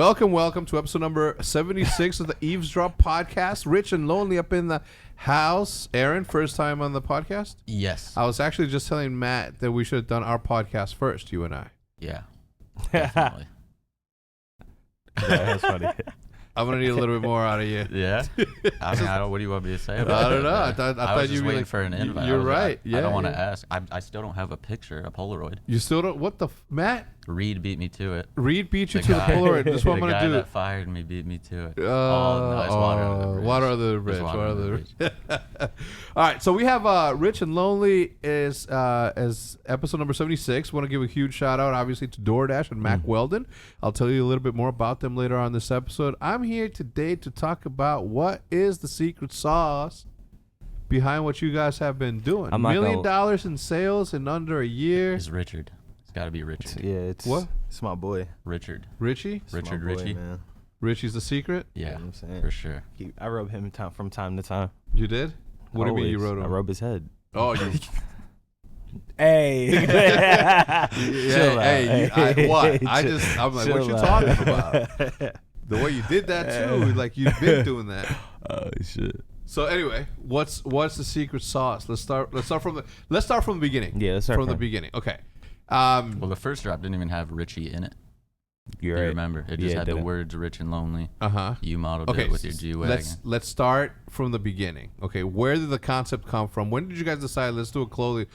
Welcome to episode number 76 of the Eavesdrop podcast. Rich and Lonely up in the house. Aaron, first time on the podcast? Yes. I was actually just telling Matt that we should have done our podcast first, you and I. Yeah. Definitely. That's funny. I'm going to need a little bit more out of you. Yeah. I mean, what do you want me to say about I don't know. I thought was you just were waiting for an invite. You're right. I don't want to ask. I still don't have a picture, a Polaroid. You still don't? What the? Matt? Reed beat me to it. Reed beat you to the Polaroid. This is what I'm going to do. The guy that fired me beat me to it. It's water under the bridge. Water under the bridge. All right, so we have Rich and Lonely as episode number 76. Want to give a huge shout out, obviously, to DoorDash and Mac Weldon. I'll tell you a little bit more about them later on this episode. I'm here today to talk about what is the secret sauce behind what you guys have been doing. $1 million in sales in under a year. It's Richard. It's got to be Richard. It's what? It's my boy. Richard. Richie? Richie. Man. Richie's the secret? Yeah, I'm saying. for sure. I rub him from time to time. You did? What do you mean you wrote him? I rub his head. Oh, you... Hey. What? I'm like, what you talking about? The way you did that too, like you've been doing that. Oh shit. So anyway, what's the secret sauce? Let's start from the beginning. Yeah, let's start from the beginning. Okay. Well, the first drop didn't even have Richie in it. You're Do you right. remember? It just had the words "rich and lonely." You modeled it with your G-Wagon. Let's start from the beginning. Okay, where did the concept come from? When did you guys decide let's do a clothing?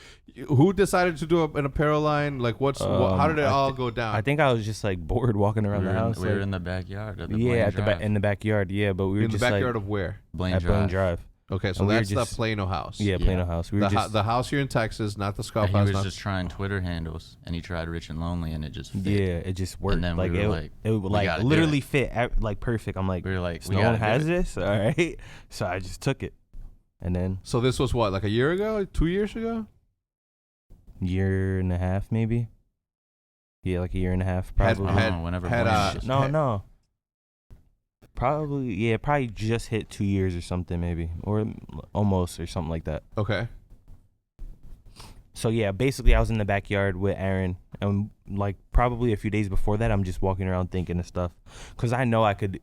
Who decided to do an apparel line? Like, how did it all go down? I think I was just like bored walking around the house. We were in the backyard of the in the backyard. Yeah, but we were in the just backyard like, of where? Blaine Drive. Okay, so that's the Plano house. Yeah, Plano house. We were the house here in Texas, not the Scuff and house. He was just trying Twitter handles, and he tried Rich and Lonely, and it just fit. Yeah, it just worked. And then like we were it would like literally fit like perfect. I'm like, we were like, no one has this, all right. So I just took it, and then. So this was what, like a year ago, 2 years ago? Year and a half, maybe. Yeah, like a year and a half, probably. No. Probably just hit 2 years or something, maybe, or almost, or something like that. Okay. So yeah, basically I was in the backyard with Aaron, and like probably a few days before that, I'm just walking around thinking of stuff, cause I know I could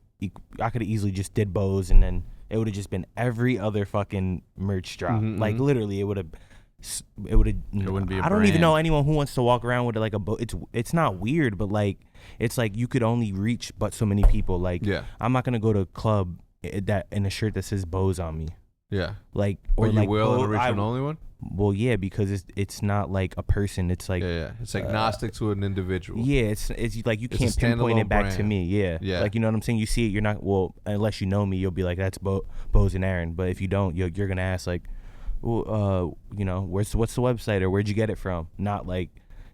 have easily just did MBoZe, and then it would have just been every other fucking merch drop. Like literally, it wouldn't be. I don't even know anyone who wants to walk around with like a it's not weird, but like it's like you could only reach but so many people. Like I'm not gonna go to a club that in a shirt that says MBoZe on me. Yeah. Like or but like you will in a Rich and Only one. Well, yeah, because it's not like a person. It's like it's agnostic to an individual. Yeah, it's like you can't pinpoint it back to me. Yeah. Like, you know what I'm saying? You see it, you're not unless you know me, you'll be like, that's MBoZe and Aaron. But if you don't, you're gonna ask like, well, you know, what's the website, or where'd you get it from? Not like,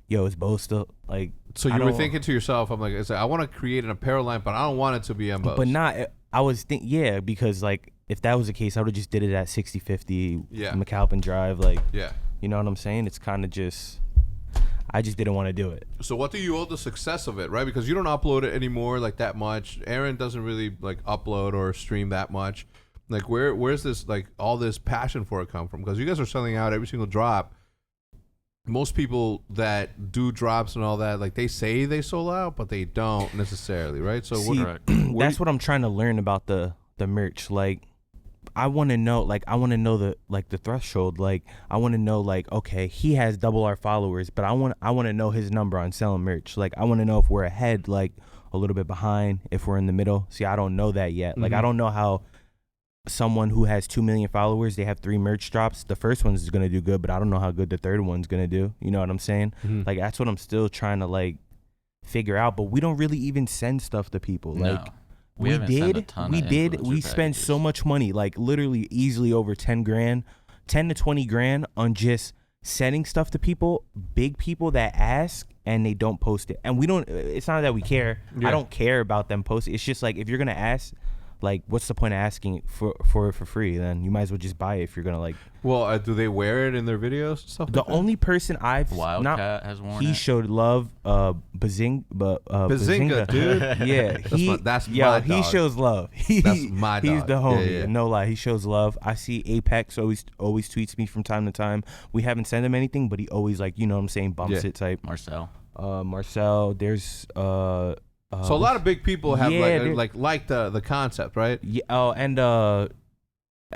yo, is MBoZe still like? So you were thinking to yourself, I'm like, I want to create an apparel line, but I don't want it to be MBoZe. But not. I was because like if that was the case, I would have just did it at 6050 McAlpin Drive. Like, you know what I'm saying? It's kind of just. I just didn't want to do it. So what do you owe the success of it, right? Because you don't upload it anymore like that much. Aaron doesn't really like upload or stream that much. Like where's this like all this passion for it come from? Because you guys are selling out every single drop. Most people that do drops and all that, like they say they sold out, but they don't necessarily, right? So that's what I'm trying to learn about the merch. Like I want to know the threshold. Like I want to know like, okay, he has double our followers, but I want to know his number on selling merch. Like I want to know if we're ahead, like a little bit behind, if we're in the middle. See, I don't know that yet. Like I don't know how someone who has 2 million followers, they have 3 merch drops. The first one's gonna do good, but I don't know how good the third one's gonna do. You know what I'm saying? Like that's what I'm still trying to like figure out. But we don't really even send stuff to people. Like we did. We spent so much money, like literally easily over 10 to 20 grand on just sending stuff to people, big people that ask and they don't post it. And we don't. It's not that we care. I don't care about them posting. It's just like if you're gonna ask. Like, what's the point of asking for free? Then you might as well just buy it if you're gonna like. Well, do they wear it in their videos and stuff? The only person I've Wildcat has worn it. He showed love. Bazinga, dude. Yeah, he shows love. That's my dog. He's the homie. Yeah. No lie, he shows love. I see Apex always tweets me from time to time. We haven't sent him anything, but he always like, you know what I'm saying, bumps it type. Marcel. There's So a lot of big people have like the concept, right? Yeah. Oh, and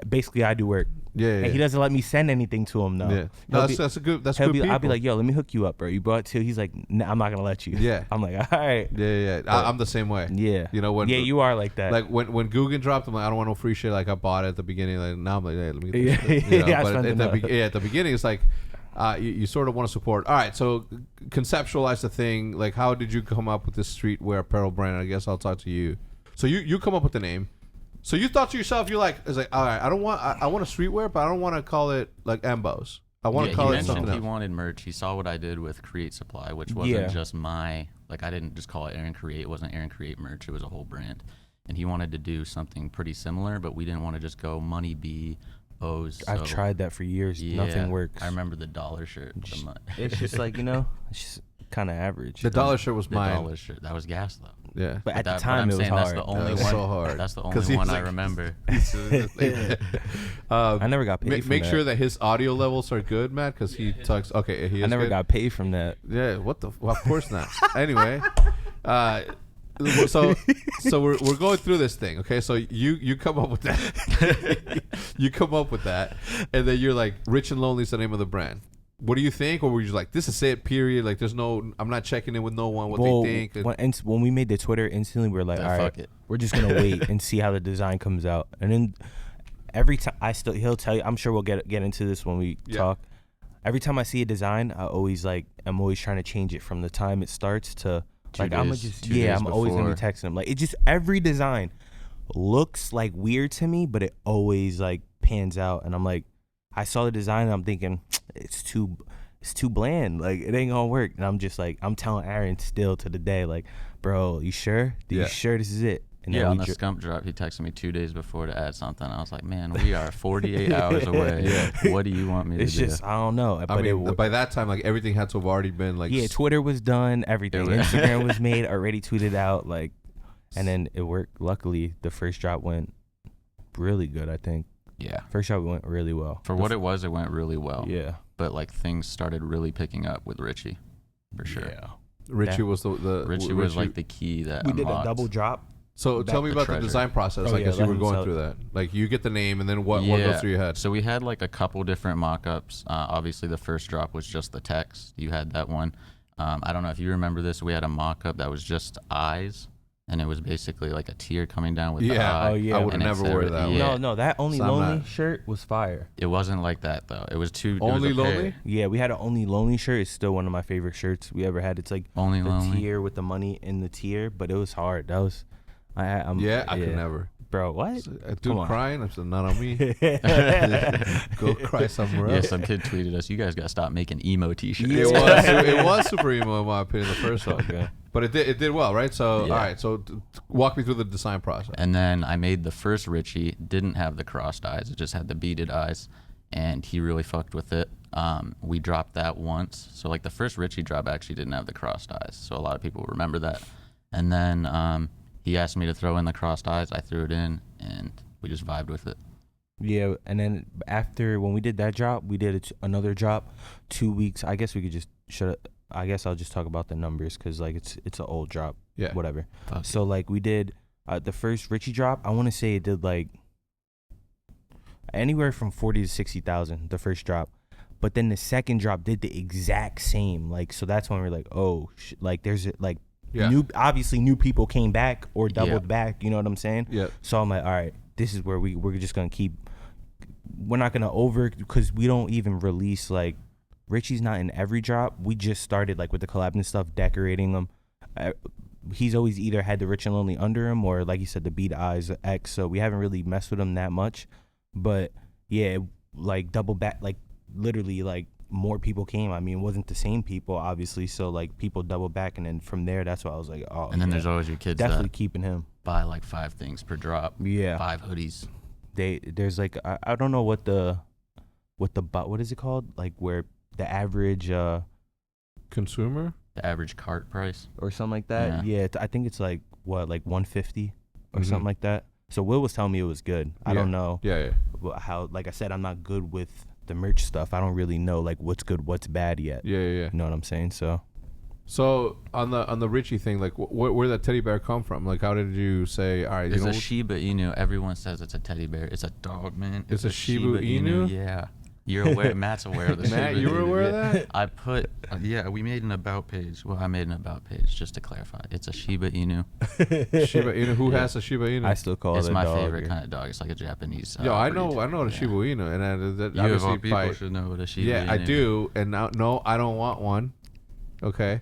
basically I do work. Yeah. And he doesn't let me send anything to him though. Yeah. No, that's good. That's good. I'll be like, yo, let me hook you up, bro. You brought it to. He's like, nah, I'm not gonna let you. Yeah. I'm like, all right. Yeah. I'm the same way. Yeah. You know when? Yeah, you are like that. Like when Guggen dropped, I'm like, I don't want no free shit. Like I bought it at the beginning. Like now I'm like, hey, let me get this shit. You know? But at the beginning, it's like. You sort of want to support. All right, so conceptualize the thing. Like, how did you come up with this streetwear apparel brand? I guess I'll talk to you. So you come up with the name. So you thought to yourself, all right, I want a streetwear, but I don't want to call it like MBoZe. I want to call it something else. He wanted merch. He saw what I did with Create Supply, which wasn't just I didn't just call it Aaron Create. It wasn't Aaron Create merch. It was a whole brand. And he wanted to do something pretty similar, but we didn't want to just go Money B. I've tried that for years. Nothing works. I remember the dollar shirt. It's just like, it's just kind of average. The dollar shirt was mine. The dollar shirt. That was gas, though. Yeah. But at the time, it was hard. That's the only one. So hard. That's the only one I remember. I never got paid from that. Make sure that his audio levels are good, Matt, because he talks. Okay, he is I never good. got paid from that. Yeah, well, of course not. Anyway, so we're going through this thing, okay? So you come up with that. You come up with that, and then you're like, Rich and Lonely is the name of the brand. What do you think? Or were you like, this is it, period? Like, I'm not checking in with no one, what they think. When we made the Twitter, instantly we were like, all right, we're just going to wait and see how the design comes out. And then every time, he'll tell you, I'm sure we'll get into this when we talk. Every time I see a design, I'm always trying to change it from the time it starts to, I'm always going to be texting him. Like, it just, every design looks like weird to me, but it always like pans out. And I'm like, I saw the design and I'm thinking, it's too bland. Like, it ain't gonna work. And I'm just like, I'm telling Aaron still to the day, like, bro, you sure? You sure this is it? And on the Scump drop, he texted me 2 days before to add something. I was like, man, we are 48 hours away. What do you want me to do? It's just, I don't know. But I mean, by that time, like, everything had to have already been like. Yeah, Twitter was done. Everything. Instagram was made, already tweeted out. Like, and then it worked. Luckily, the first drop went really good, I think. Yeah. First shot went really well. For what it was, it went really well. Yeah. But like things started really picking up with Richie, for sure. Yeah. Richie was Richie was like the key that we unlocked. did a double drop. So tell me about the design process. I guess you were going through that. Like, you get the name, and then what goes through your head? So we had like a couple different mock-ups. Obviously, the first drop was just the text. You had that one. I don't know if you remember this. We had a mock-up that was just eyes. And it was basically like a tear coming down with the eye. Oh, yeah. I would have never wore that one. No, that Only Lonely shirt was fire. It wasn't like that, though. It was too... Only Lonely? Yeah, we had an Only Lonely shirt. It's still one of my favorite shirts we ever had. It's like Only the Lonely. Tier with the money in the tier, but it was hard. That was... I could never. Bro, what? A dude crying? I said, not on me. Go cry somewhere else. Yeah, some kid tweeted us, you guys got to stop making emo t-shirts. It was super emo in my opinion, the first one. Okay. But it did well, right? So, all right. So walk me through the design process. And then I made the first Richie, didn't have the crossed eyes. It just had the beaded eyes. And he really fucked with it. We dropped that once. So like the first Richie drop actually didn't have the crossed eyes. So a lot of people remember that. And then he asked me to throw in the crossed eyes. I threw it in, and we just vibed with it. Yeah, and then after, when we did that drop, we did another drop 2 weeks. I guess we could just shut up. I guess I'll just talk about the numbers because, like, it's an old drop. Yeah. Whatever. So, like, we did the first Richie drop. I want to say it did, like, anywhere from 40 to 60,000, the first drop. But then the second drop did the exact same. Like, so that's when we're like, oh, like, there's, like, obviously new people came back or doubled back. You know what I'm saying? Yeah. So I'm like, all right, this is where we're just going to keep. We're not going to because we don't even release, like, Richie's not in every drop. We just started, like, with the collab and stuff, decorating them. He's always either had the Rich and Lonely under him or, like you said, the beat eyes X. So we haven't really messed with him that much. But yeah, like, double back, like, literally, like, more people came. I mean, it wasn't the same people, obviously. So, like, people double back, and then from there, that's why I was like, oh. And then there's always your kids definitely keeping him. Buy like 5 things per drop. Yeah. 5 hoodies. There's like I don't know what is it called? Like, where the average consumer, the average cart price or something like that. Yeah, I think it's like what, like 150 or something like that. So Will was telling me it was good. I don't know. Yeah. How, like I said, I'm not good with the merch stuff. I don't really know, like, what's good, what's bad yet. Yeah. You know what I'm saying? So So on the Richie thing, like where did that teddy bear come from? Like how did you say, all right, it's a Shiba Inu. Everyone says it's a teddy bear. It's a dog, man. It's a Shiba Inu? Yeah. You're aware. Matt's aware of the Matt, Shiba you were Inu. aware of that? I put, we made an about page. Well, I made an about page just to clarify. It's a Shiba Inu. Shiba Inu. Who has a Shiba Inu? I still call It's it my dog favorite here. kind of dog. It's like a Japanese. Yo, I breed. know the Shiba Inu, and that You of obviously all people should know what a Shiba Inu I do, and now, no, I don't want one. Okay.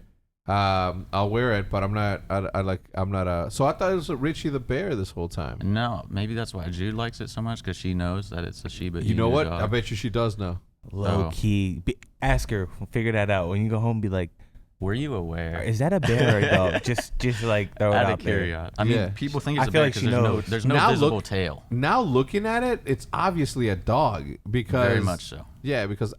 I'll wear it, but I'm not. I'm not. So I thought it was Richie the bear this whole time. No, maybe that's why Jude likes it so much because she knows that it's a Shiba Inu. You know what? Dog. I bet you she does know. Low key. Ask her. Figure that out. When you go home, be like, were you aware? is that a bear or a dog? just like throw it Out out of there. curiosity. I mean, people think it's I a feel bear like because she knows. there's no Now visible look- tail. Now looking at it, it's obviously a dog because Very much so. Yeah, because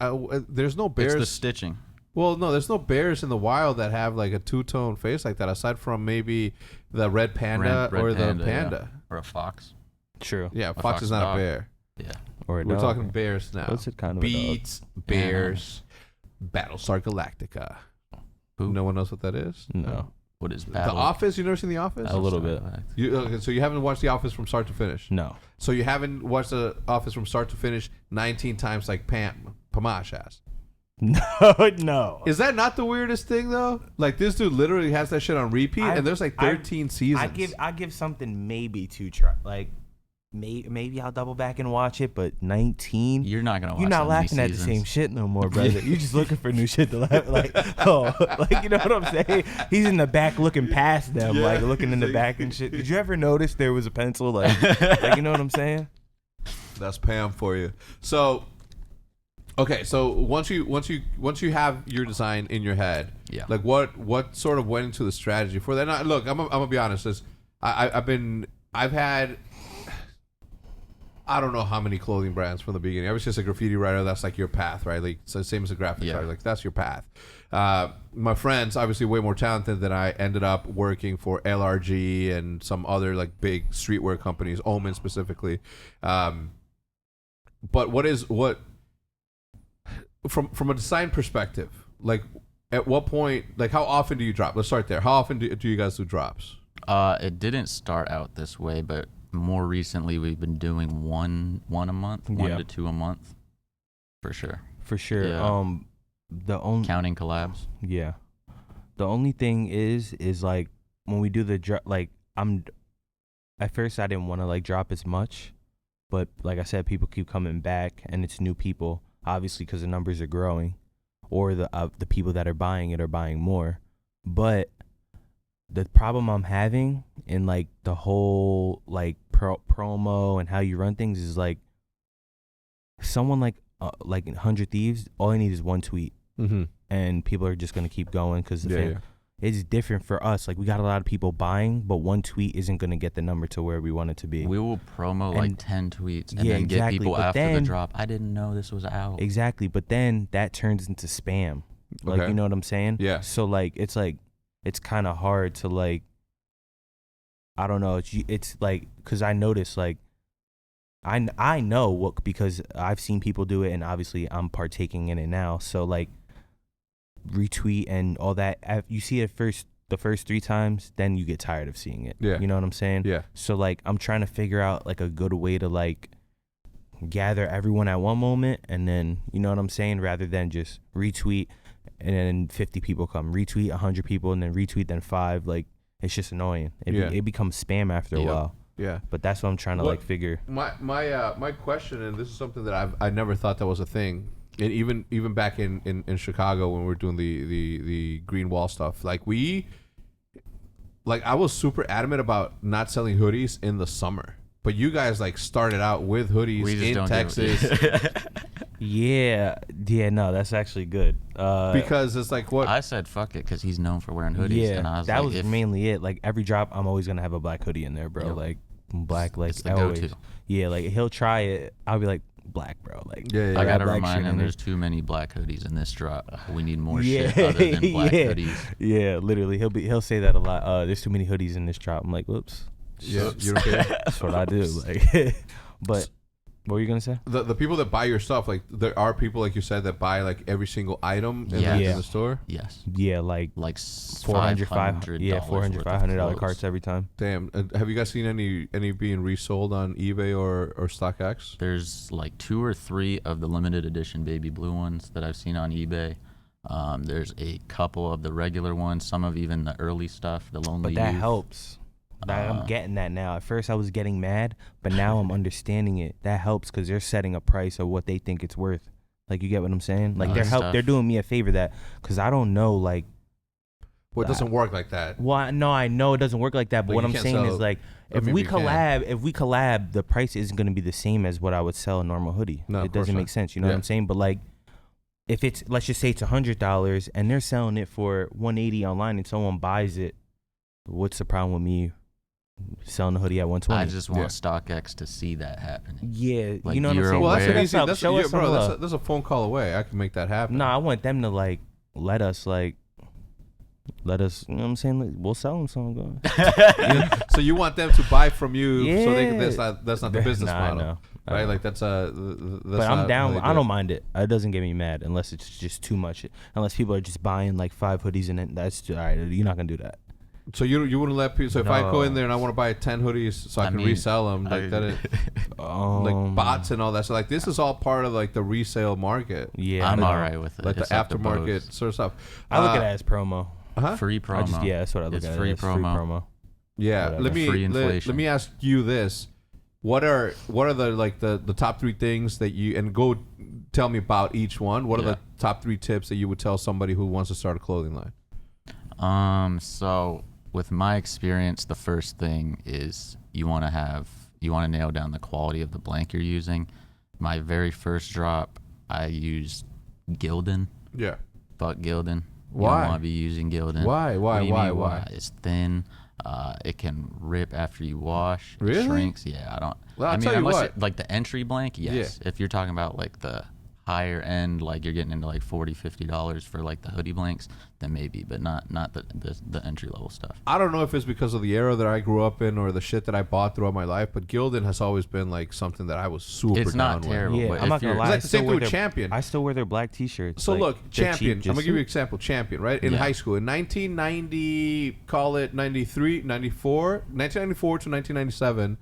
there's no bears. It's the stitching. Well, no, there's no bears in the wild that have like a two-tone face like that, aside from maybe the red panda Red or panda, the panda. yeah. Or a fox. True. Yeah, A fox is fox not dog. a bear. Yeah. Or a We're dog. talking bears now. What's it kind of a dog? Beats, bears, Battlestar Galactica. Who? No one knows what that is? No. What is The battle? Office? You never seen The Office? A little bit. Okay, so you haven't watched The Office from start to finish? No. So you haven't watched The Office from start to finish 19 times like Pamash has? No. Is that not the weirdest thing though? Like this dude literally has that shit on repeat, and there's like 13 seasons. I give something maybe 2 try. Like maybe I'll double back and watch it, but 19. You're not gonna. Watch You're not that many laughing at the seasons. same shit no more, brother. You're just looking for new shit to laugh. Like, like you know what I'm saying? He's in the back looking past them, Yeah, like looking in the back and shit. Did you ever notice there was a pencil, like you know what I'm saying? That's Pam for you. So, okay, so once you have your design in your head, Yeah. like what sort of went into the strategy for that? Now, look, I'm gonna be honest. I've had. I don't know how many clothing brands from the beginning. I was just a graffiti writer. That's like your path, right? Like so same as a graphics Yeah. writer. Like that's your path. My friends, obviously way more talented than I, ended up working for LRG and some other like big streetwear companies, Omen specifically. But what from a design perspective, like at what point, like how often do you drop? Let's start there. How often do you guys do drops? It didn't start out this way, but more recently we've been doing one a month, 1 to 2 a month, for sure. For sure. Yeah. The only Counting collabs. Yeah. The only thing is like when we do the drop, like at first I didn't want to like drop as much, but like I said, people keep coming back and it's new people, obviously because the numbers are growing, or the people that are buying it are buying more. But the problem I'm having in like the whole like promo and how you run things is like someone like 100 Thieves, all I need is one tweet. Mm-hmm. And people are just going to keep going because it's different for us. Like we got a lot of people buying, but one tweet isn't going to get the number to where we want it to be. We will promo like 10 tweets and Yeah, then exactly, get people but after the then- drop. I didn't know this was out. Exactly. But then that turns into spam. Like, Okay. you know what I'm saying? Yeah. So it's kind of hard to like, I don't know. It's like, cause I noticed like, I know what, because I've seen people do it and obviously I'm partaking in it now. So like retweet and all that, you see it the first 3 times, then you get tired of seeing it. Yeah. You know what I'm saying? Yeah. So like I'm trying to figure out like a good way to like gather everyone at one moment, and then you know what I'm saying, rather than just retweet and then 50 people come, retweet 100 people and then retweet then 5. Like it's just annoying. It becomes spam after a while. Yeah. But that's what I'm trying to like figure. My question, and this is something that I never thought that was a thing, and even back in Chicago when we were doing the green wall stuff, like I was super adamant about not selling hoodies in the summer, but you guys like started out with hoodies in Texas. Yeah, no, that's actually good. Because it's like what I said, fuck it, because he's known for wearing hoodies. Yeah, and I was that like, was mainly it. Like every drop, I'm always gonna have a black hoodie in there, bro. Yep. Like black, like it's the always. go-to. Yeah, like he'll try it. I'll be like black, bro. Like Yeah, I gotta black remind shit him in there's there. too many black hoodies in this drop. We need more Yeah, shit other than black yeah. hoodies. Yeah, literally, he'll say that a lot. There's too many hoodies in this drop. I'm like, whoops. you don't care. That's what I do. Like, but What were you gonna say? The people that buy your stuff, like there are people like you said that buy like every single item in the store. Yes. Yeah, like $400, $500 carts every time. Damn. Have you guys seen any being resold on eBay or StockX? There's like 2 or 3 of the limited edition baby blue ones that I've seen on eBay. There's a couple of the regular ones, some of even the early stuff, the Lonely But that Youth. helps. I'm getting that now. At first I was getting mad, but now I'm understanding it. That helps because they're setting a price of what they think it's worth. Like, you get what I'm saying? Like, they're doing me a favor that, because I don't know, like. Well, it doesn't work like that. Well, no, I know it doesn't work like that, but what I'm saying is, like, if we collab, the price isn't going to be the same as what I would sell a normal hoodie. No, it doesn't make sense. You know what I'm saying? But, like, if it's, let's just say it's $100 and they're selling it for $180 online and someone buys it, what's the problem with me selling the hoodie at $120? I just want StockX to see that happening. Yeah, like, you know what I'm saying? Well, that's aware. an easy. Show us That's a phone call away. I can make that happen. No, I want them to like let us. You know what I'm saying? Like, we'll sell them something. So you want them to buy from you? Yeah. So that's not the business model, I know. right? Like that's but I'm down. I don't mind it. It doesn't get me mad unless it's just too much. Unless people are just buying like 5 hoodies and it, that's all right. You're not gonna do that. So you wouldn't let people. So if I go in there and I want to buy 10 hoodies so I can resell them, like like bots and all that. So like this is all part of like the resale market. Yeah, I'm all right with it. Like the aftermarket sort of stuff. I look at it as promo. Free promo. That's what I look at. Free promo. Yeah. Whatever. Let me ask you this: What are the like the top 3 things that you, and go tell me about each one. What are the top 3 tips that you would tell somebody who wants to start a clothing line? So with my experience, the first thing is you want to nail down the quality of the blank you're using. My very first drop, I used Gildan. Yeah. Fuck Gildan. Why? You don't want to be using Gildan. Why? It's thin. It can rip after you wash. Really? It shrinks. Yeah, I don't. Well, I mean, tell you unless what. it, like the entry blank, yes. Yeah. If you're talking about like the higher end, like you're getting into like $40-$50 for like the hoodie blanks, then maybe, but not the entry level stuff. I don't know if it's because of the era that I grew up in or the shit that I bought throughout my life, but Gildan has always been like something that I was super It's not down terrible. with. Yeah, but I'm not gonna lie. It's like the same thing with Champion. I still wear their black T-shirts. So like, look, they're Champion. cheap, I'm gonna give you an example. Champion, right? In high school, in 1990, call it 93, 94, 1994 to 1997.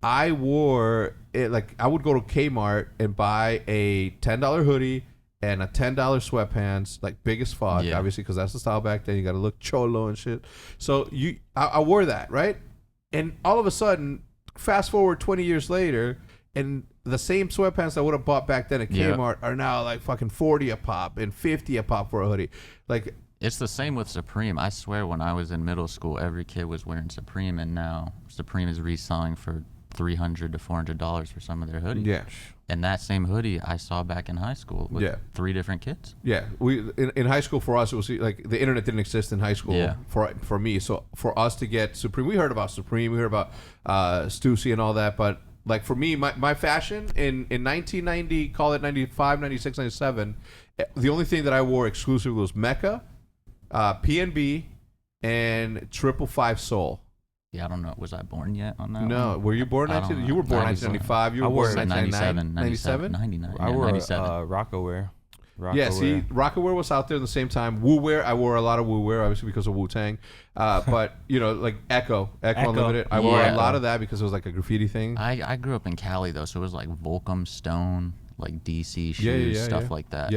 I wore it like I would go to Kmart and buy a $10 hoodie and a $10 sweatpants, like big as fuck, obviously, because that's the style back then. You got to look cholo and shit. So I wore that, right? And all of a sudden, fast forward 20 years later, and the same sweatpants I would have bought back then at Kmart are now like fucking 40 a pop and 50 a pop for a hoodie. Like, it's the same with Supreme. I swear, when I was in middle school, every kid was wearing Supreme, and now Supreme is reselling for $300 to $400 for some of their hoodies. Yeah. And that same hoodie I saw back in high school with 3 different kids. Yeah, we in high school for us it was like the internet didn't exist in high school for me. So for us to get Supreme, we heard about Supreme, we heard about Stussy and all that, but like for me, my fashion in 1990, call it 95, 96, 97, the only thing that I wore exclusively was Mecca, PNB, and 555 Soul. Yeah, I don't know. Was I born yet on that? No, were you born 19? You were born 1995. You were born 97. 99. I wore 97. Rockaware. Yeah, see, Rockaware was out there at the same time. Woo Wear, I wore a lot of Woo Wear, obviously because of Wu Tang. But you know, like Echo Unlimited, I wore a lot of that because it was like a graffiti thing. I grew up in Cali though, so it was like Volcom, Stone, like DC shoes, stuff like that.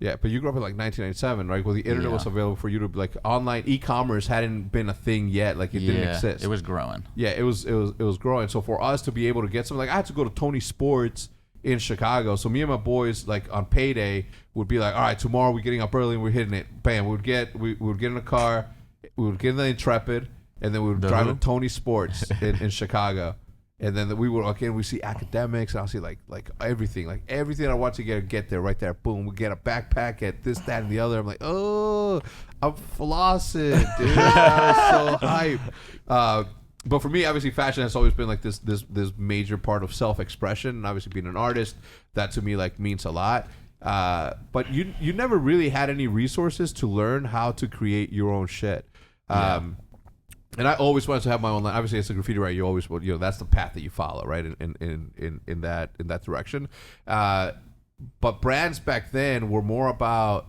Yeah, but you grew up in like 1997, right? Well, the internet was available for you to like online e-commerce hadn't been a thing yet, like it didn't exist. It was growing. Yeah, it was growing. So for us to be able to get something, like I had to go to Tony Sports in Chicago. So me and my boys, like on payday, would be like, all right, tomorrow we're getting up early and we're hitting it. Bam, we would get in a car, we would get in the Intrepid, and then we would drive to Tony Sports in Chicago. And then we would we see academics, and I'll see like everything I want to get there right there. Boom, we get a backpack, get this, that, and the other. I'm like, oh, I'm flossing, dude. I was so hyped. But for me, obviously, fashion has always been like this major part of self-expression, and obviously being an artist, that to me like means a lot. But you never really had any resources to learn how to create your own shit. And I always wanted to have my own line. Obviously, as a graffiti writer, you always, that's the path that you follow, right? In that direction. But brands back then were more about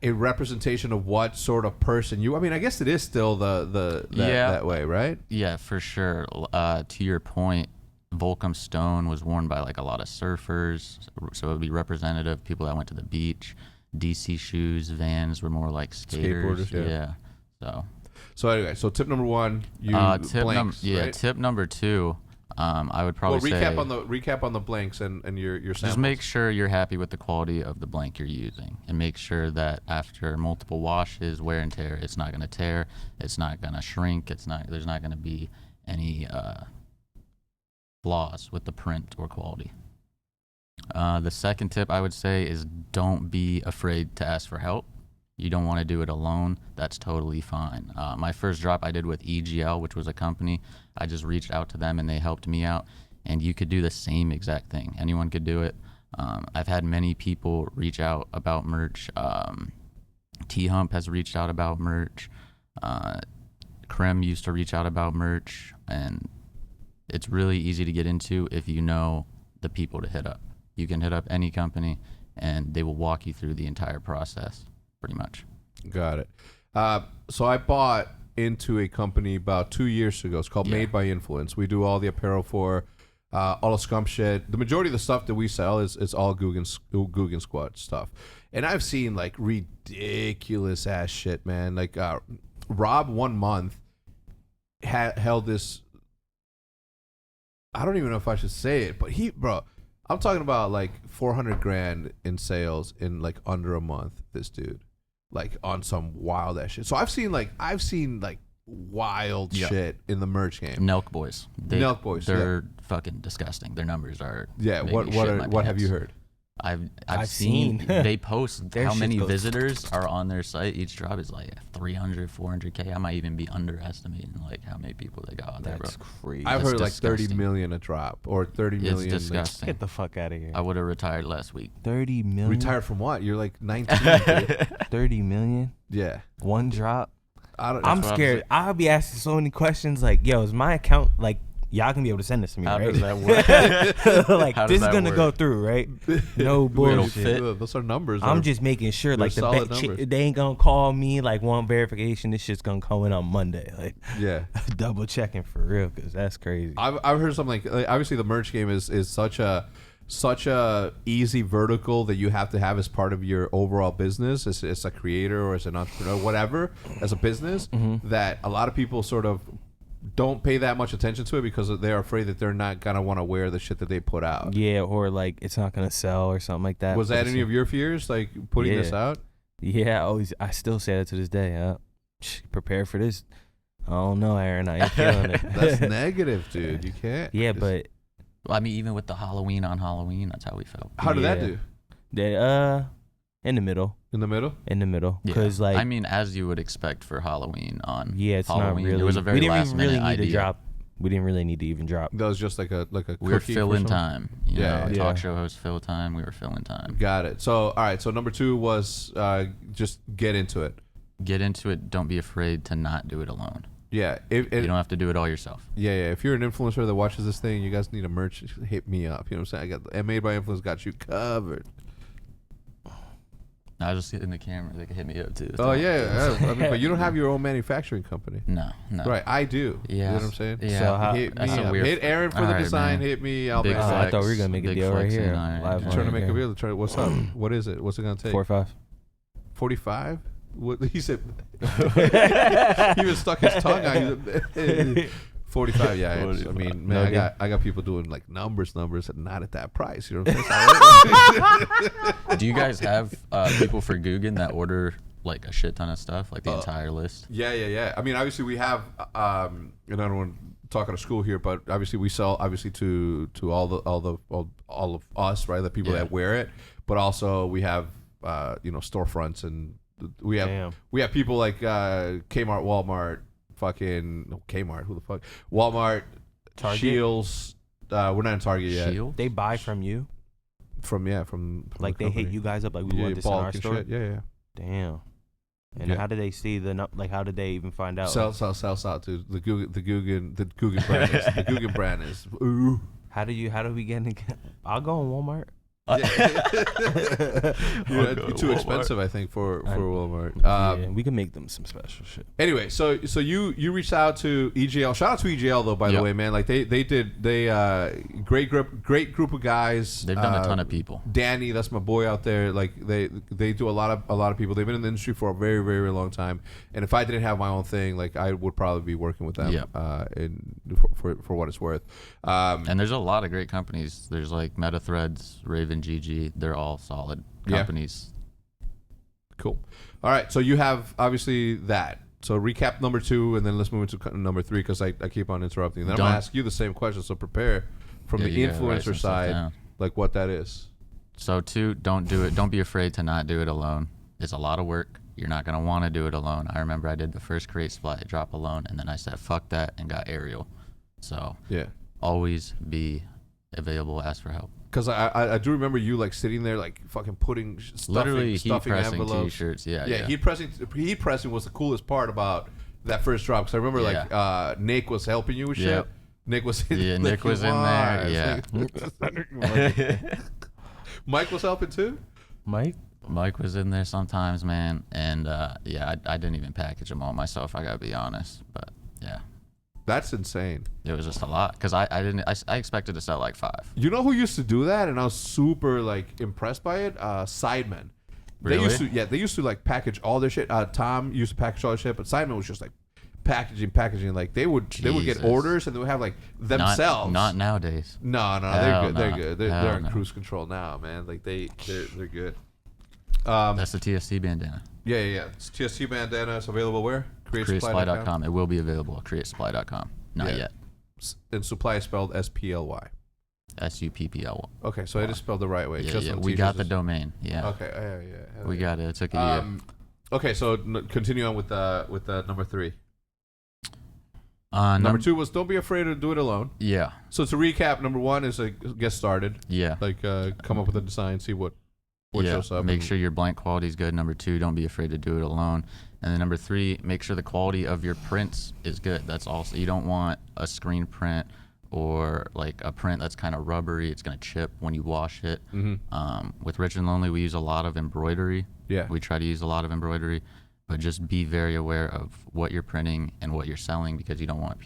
a representation of what sort of person you. I mean, I guess it is still that way, right? Yeah, for sure. To your point, Volcom Stone was worn by like a lot of surfers, so it would be representative. People that went to the beach. DC shoes, Vans were more like skaters. Yeah. So anyway, so tip number one, blanks. Right? Tip number two, I would probably recap on the blanks and your samples. Just make sure you're happy with the quality of the blank you're using, and make sure that after multiple washes, wear and tear, it's not going to tear, it's not going to shrink, there's not going to be any flaws with the print or quality. The second tip I would say is don't be afraid to ask for help. You don't want to do it alone. That's totally fine. My first drop I did with EGL, which was a company. I just reached out to them and they helped me out. And you could do the same exact thing. Anyone could do it. I've had many people reach out about merch. T-Hump has reached out about merch. Krem used to reach out about merch. And it's really easy to get into if you know the people to hit up. You can hit up any company and they will walk you through the entire process. Pretty much. Got it. So I bought into a company about 2 years ago. It's called Made by Influence. We do all the apparel for all the scum shit. The majority of the stuff that we sell is all Guggen Squad stuff. And I've seen like ridiculous ass shit, man. Like Rob 1 month held this. I don't even know if I should say it, but I'm talking about like 400 grand in sales in like under a month. This dude, like on some wild ass shit. So I've seen wild shit in the merch game. Nelk Boys. They're fucking disgusting. Their numbers are. Yeah. What have you heard? I've seen they post how many visitors are on their site. Each drop is like 300, 400K. I might even be underestimating like how many people they got on there, bro. That's crazy. I've heard like 30 million a drop or 30 million. It's disgusting. Get the fuck out of here. I would have retired last week. 30 million? Retired from what? You're like 19. 30 million? Yeah. One drop? I'm scared. I'll be asking so many questions like, yo, is my account like, y'all can be able to send this to me, how right? Does that work? Like, this is going to go through, right? No bullshit. Those are numbers. I'm just making sure, like, they ain't going to call me, like, one verification. This shit's going to come in on Monday. Like, yeah. Double checking for real, because that's crazy. I've heard something like obviously the merch game is such a easy vertical that you have to have as part of your overall business as a creator or as an entrepreneur, whatever, as a business, that a lot of people sort of don't pay that much attention to it because they're afraid that they're not gonna want to wear the shit that they put out. Yeah, or like it's not gonna sell or something like that. Was that any of your fears, like putting this out? Yeah, I still say that to this day. Prepare for this. I don't know, Aaron. I ain't feeling it. That's negative, dude. You can't. Yeah, but I mean, even with the Halloween on Halloween, that's how we felt. How did that do? In the middle. In the middle? In the middle. Because like, I mean, as you would expect for Halloween on it's Halloween. Not really. It was a very last minute idea. We didn't really need to even drop. That was just like a we were filling time. You know, yeah. Talk show host fill time. We were filling time. Got it. So all right. So number 2 was just get into it. Get into it. Don't be afraid to not do it alone. Yeah. You don't have to do it all yourself. Yeah. If you're an influencer that watches this thing, you guys need a merch, hit me up. You know what I'm saying? I got Made by Influence got you covered. I was just hitting the camera. They can hit me up too. Oh yeah. I mean, but you don't have your own manufacturing company. No. Right, I do. Yeah. You know what I'm saying? Yeah. So hit me up. Hit Aaron for the design. Man. Hit me. I'll make I thought we were gonna make a deal right here. Live trying to make a deal. What's up? What is it? What's it gonna take? 45. 45? What he said? He even stuck his tongue out. 45, yeah. I mean, man, I got people doing like numbers, and not at that price. You know what I'm saying? Do you guys have people for Guggen that order like a shit ton of stuff, like the entire list? Yeah. I mean, obviously we have, and I don't want to talk out of school here, but obviously we sell to all of us, right? The people that wear it, but also we have storefronts, and we have people like Kmart, Walmart. Fucking Kmart, who the fuck? Walmart, Target? Shields. We're not in Target yet. Shield? They buy from you? From like the they hit you guys up like we want this in our store? Shit. Yeah. Damn. And how did they see like? How did they even find out? Sell out to the Guggen brand is the Guggen brand is. Ooh. How do we get in? I'll go in Walmart. It'd be too expensive, I think, for Walmart. Yeah, we can make them some special shit. Anyway, so you reached out to EGL. Shout out to EGL though, by the way, man. Like they great group of guys. They've done a ton of people. Danny, that's my boy out there. Like they do a lot of people. They've been in the industry for a very, very, very long time. And if I didn't have my own thing, like I would probably be working with them. For what it's worth. And there's a lot of great companies. There's like MetaThreads, Raven, GG. They're all solid companies. Cool. All right. So you have obviously that. So recap number 2, and then let's move into number 3 because I keep on interrupting. And then I'm gonna ask you the same question. So prepare from the influencer side, like what that is. So 2, don't do it. Don't be afraid to not do it alone. It's a lot of work. You're not gonna want to do it alone. I remember I did the first Create Supply drop alone, and then I said fuck that and got Ariel. So always be available. Ask for help. Because I do remember you like sitting there like fucking putting stuffing pressing envelopes. T-shirts. Yeah. Heat pressing was the coolest part about that first drop. Because I remember like Nick was helping you with shit. Nick was in Nick was in there. Yeah. Mike was helping too. Mike was in there sometimes, man. And I didn't even package them all myself. I gotta be honest, but yeah. That's insane. It was just a lot because I expected to sell like 5. You know who used to do that, and I was super like impressed by it? Sidemen. Really? They used to like package all their shit. Tom used to package all their shit, but Sidemen was just like packaging. Like they would get orders and they would have like themselves. Not nowadays. No, they're good. They're good. They're in cruise control now, man. Like they're good. That's the TSC bandana. Yeah. It's TSC bandana. It's available where? CreateSupply.com. It will be available at CreateSupply.com. Not yet. And supply is spelled SPLY. SUPPLY. Okay, so I just spelled the right way. Yeah. We got the domain. Yeah. Okay. Yeah. We got it. It took a year. Okay, so continue on with number 3. Number 2 was don't be afraid to do it alone. Yeah. So to recap, number 1 is get started. Yeah. Like come up with a design, see what shows up. Make sure your blank quality is good. Number 2, don't be afraid to do it alone. And then number 3, make sure the quality of your prints is good. That's also, you don't want a screen print or like a print that's kind of rubbery. It's going to chip when you wash it. With Rich and Lonely, we use a lot of embroidery. Yeah. We try to use a lot of embroidery, but just be very aware of what you're printing and what you're selling because you want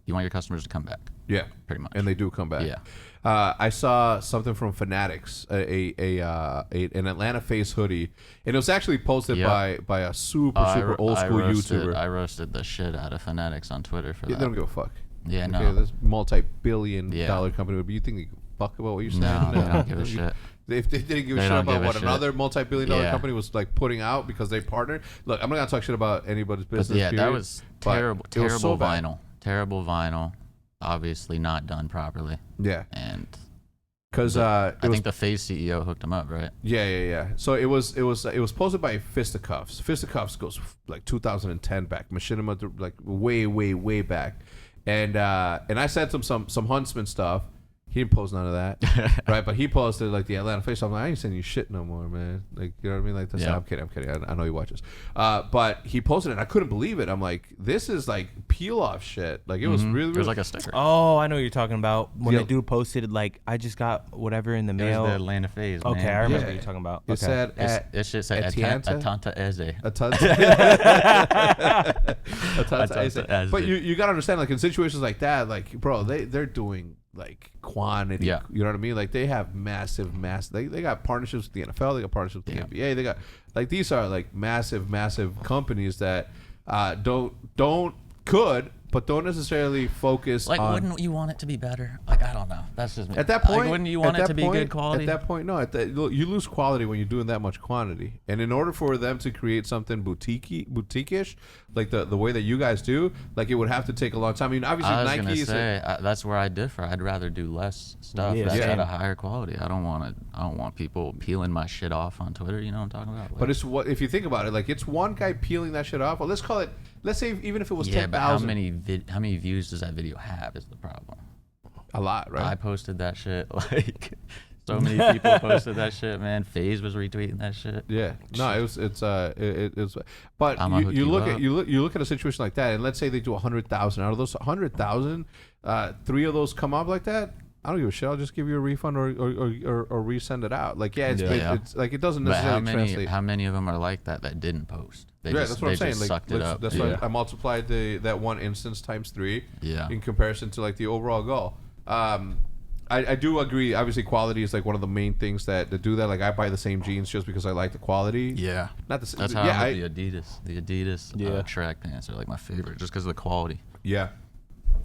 your customers to come back. Yeah. Pretty much. And they do come back. Yeah. I saw something from Fanatics, an Atlanta Face hoodie, and it was actually posted by a super old school YouTuber. I roasted the shit out of Fanatics on Twitter for that. They don't give a fuck. Yeah, no. This multi-billion-dollar company, but you think they give a fuck about what you're saying? No, they don't give a shit. If they didn't give a shit about what another multi-billion-dollar company was like putting out because they partnered. Look, I'm not gonna talk shit about anybody's business. That was terrible. Terrible vinyl. Terrible vinyl. Obviously not done properly. Yeah. And because I think the Phase CEO hooked him up, right? Yeah. So it was posted by Fisticuffs. Fisticuffs goes like 2010 back. Machinima like way back. And I sent him some Huntsman stuff. He didn't post none of that, right? But he posted like the Atlanta Face. I'm like, I ain't sending you shit no more, man. Like, you know what I mean? Like, that's I'm kidding. I know he watches. But he posted it. And I couldn't believe it. I'm like, this is like peel off shit. Like, it was really. It was like a sticker. Oh, I know what you're talking about. When the dude posted like, I just got whatever in the mail. It was the Atlanta Phase. Okay, man. I remember what you're talking about. It said it should say Atanta Eze. Atanta Eze. But you gotta understand, like in situations like that, like bro, they're doing like quantity. You know what I mean? Like they have massive. They got partnerships with the NFL. They got partnerships with the NBA. They got like these are like massive companies that but don't necessarily focus like on. Wouldn't you want it to be better? Like I don't know. That's just me. At that point, like, wouldn't you want it to be good quality? At that point, no. You lose quality when you're doing that much quantity. And in order for them to create something boutique-ish, like the way that you guys do, like it would have to take a long time. I mean, obviously Nike is. That's where I differ. I'd rather do less stuff that's at a higher quality. I don't want people peeling my shit off on Twitter. You know what I'm talking about? Like, but it's if you think about it, like it's one guy peeling that shit off. Well, let's say even if it was 10,000. How many views does that video have is the problem. A lot, right? I posted that shit like So many people posted that shit, man. FaZe was retweeting that shit. Yeah, no, it's. But you look at a situation like that, and let's say they do 100,000 out of those 100,000, 3 of those come up like that. I don't give a shit. I'll just give you a refund or resend it out. Like, it's like it doesn't necessarily translate. How many of them are like that didn't post? That's what I'm saying. Like, sucked it up. That's why I multiplied that one instance times 3. Yeah. In comparison to like the overall goal. I do agree. Obviously, quality is like one of the main things that do that. Like, I buy the same jeans just because I like the quality. Yeah. Not the same. That's how I like the Adidas. The Adidas track pants are like my favorite just because of the quality. Yeah.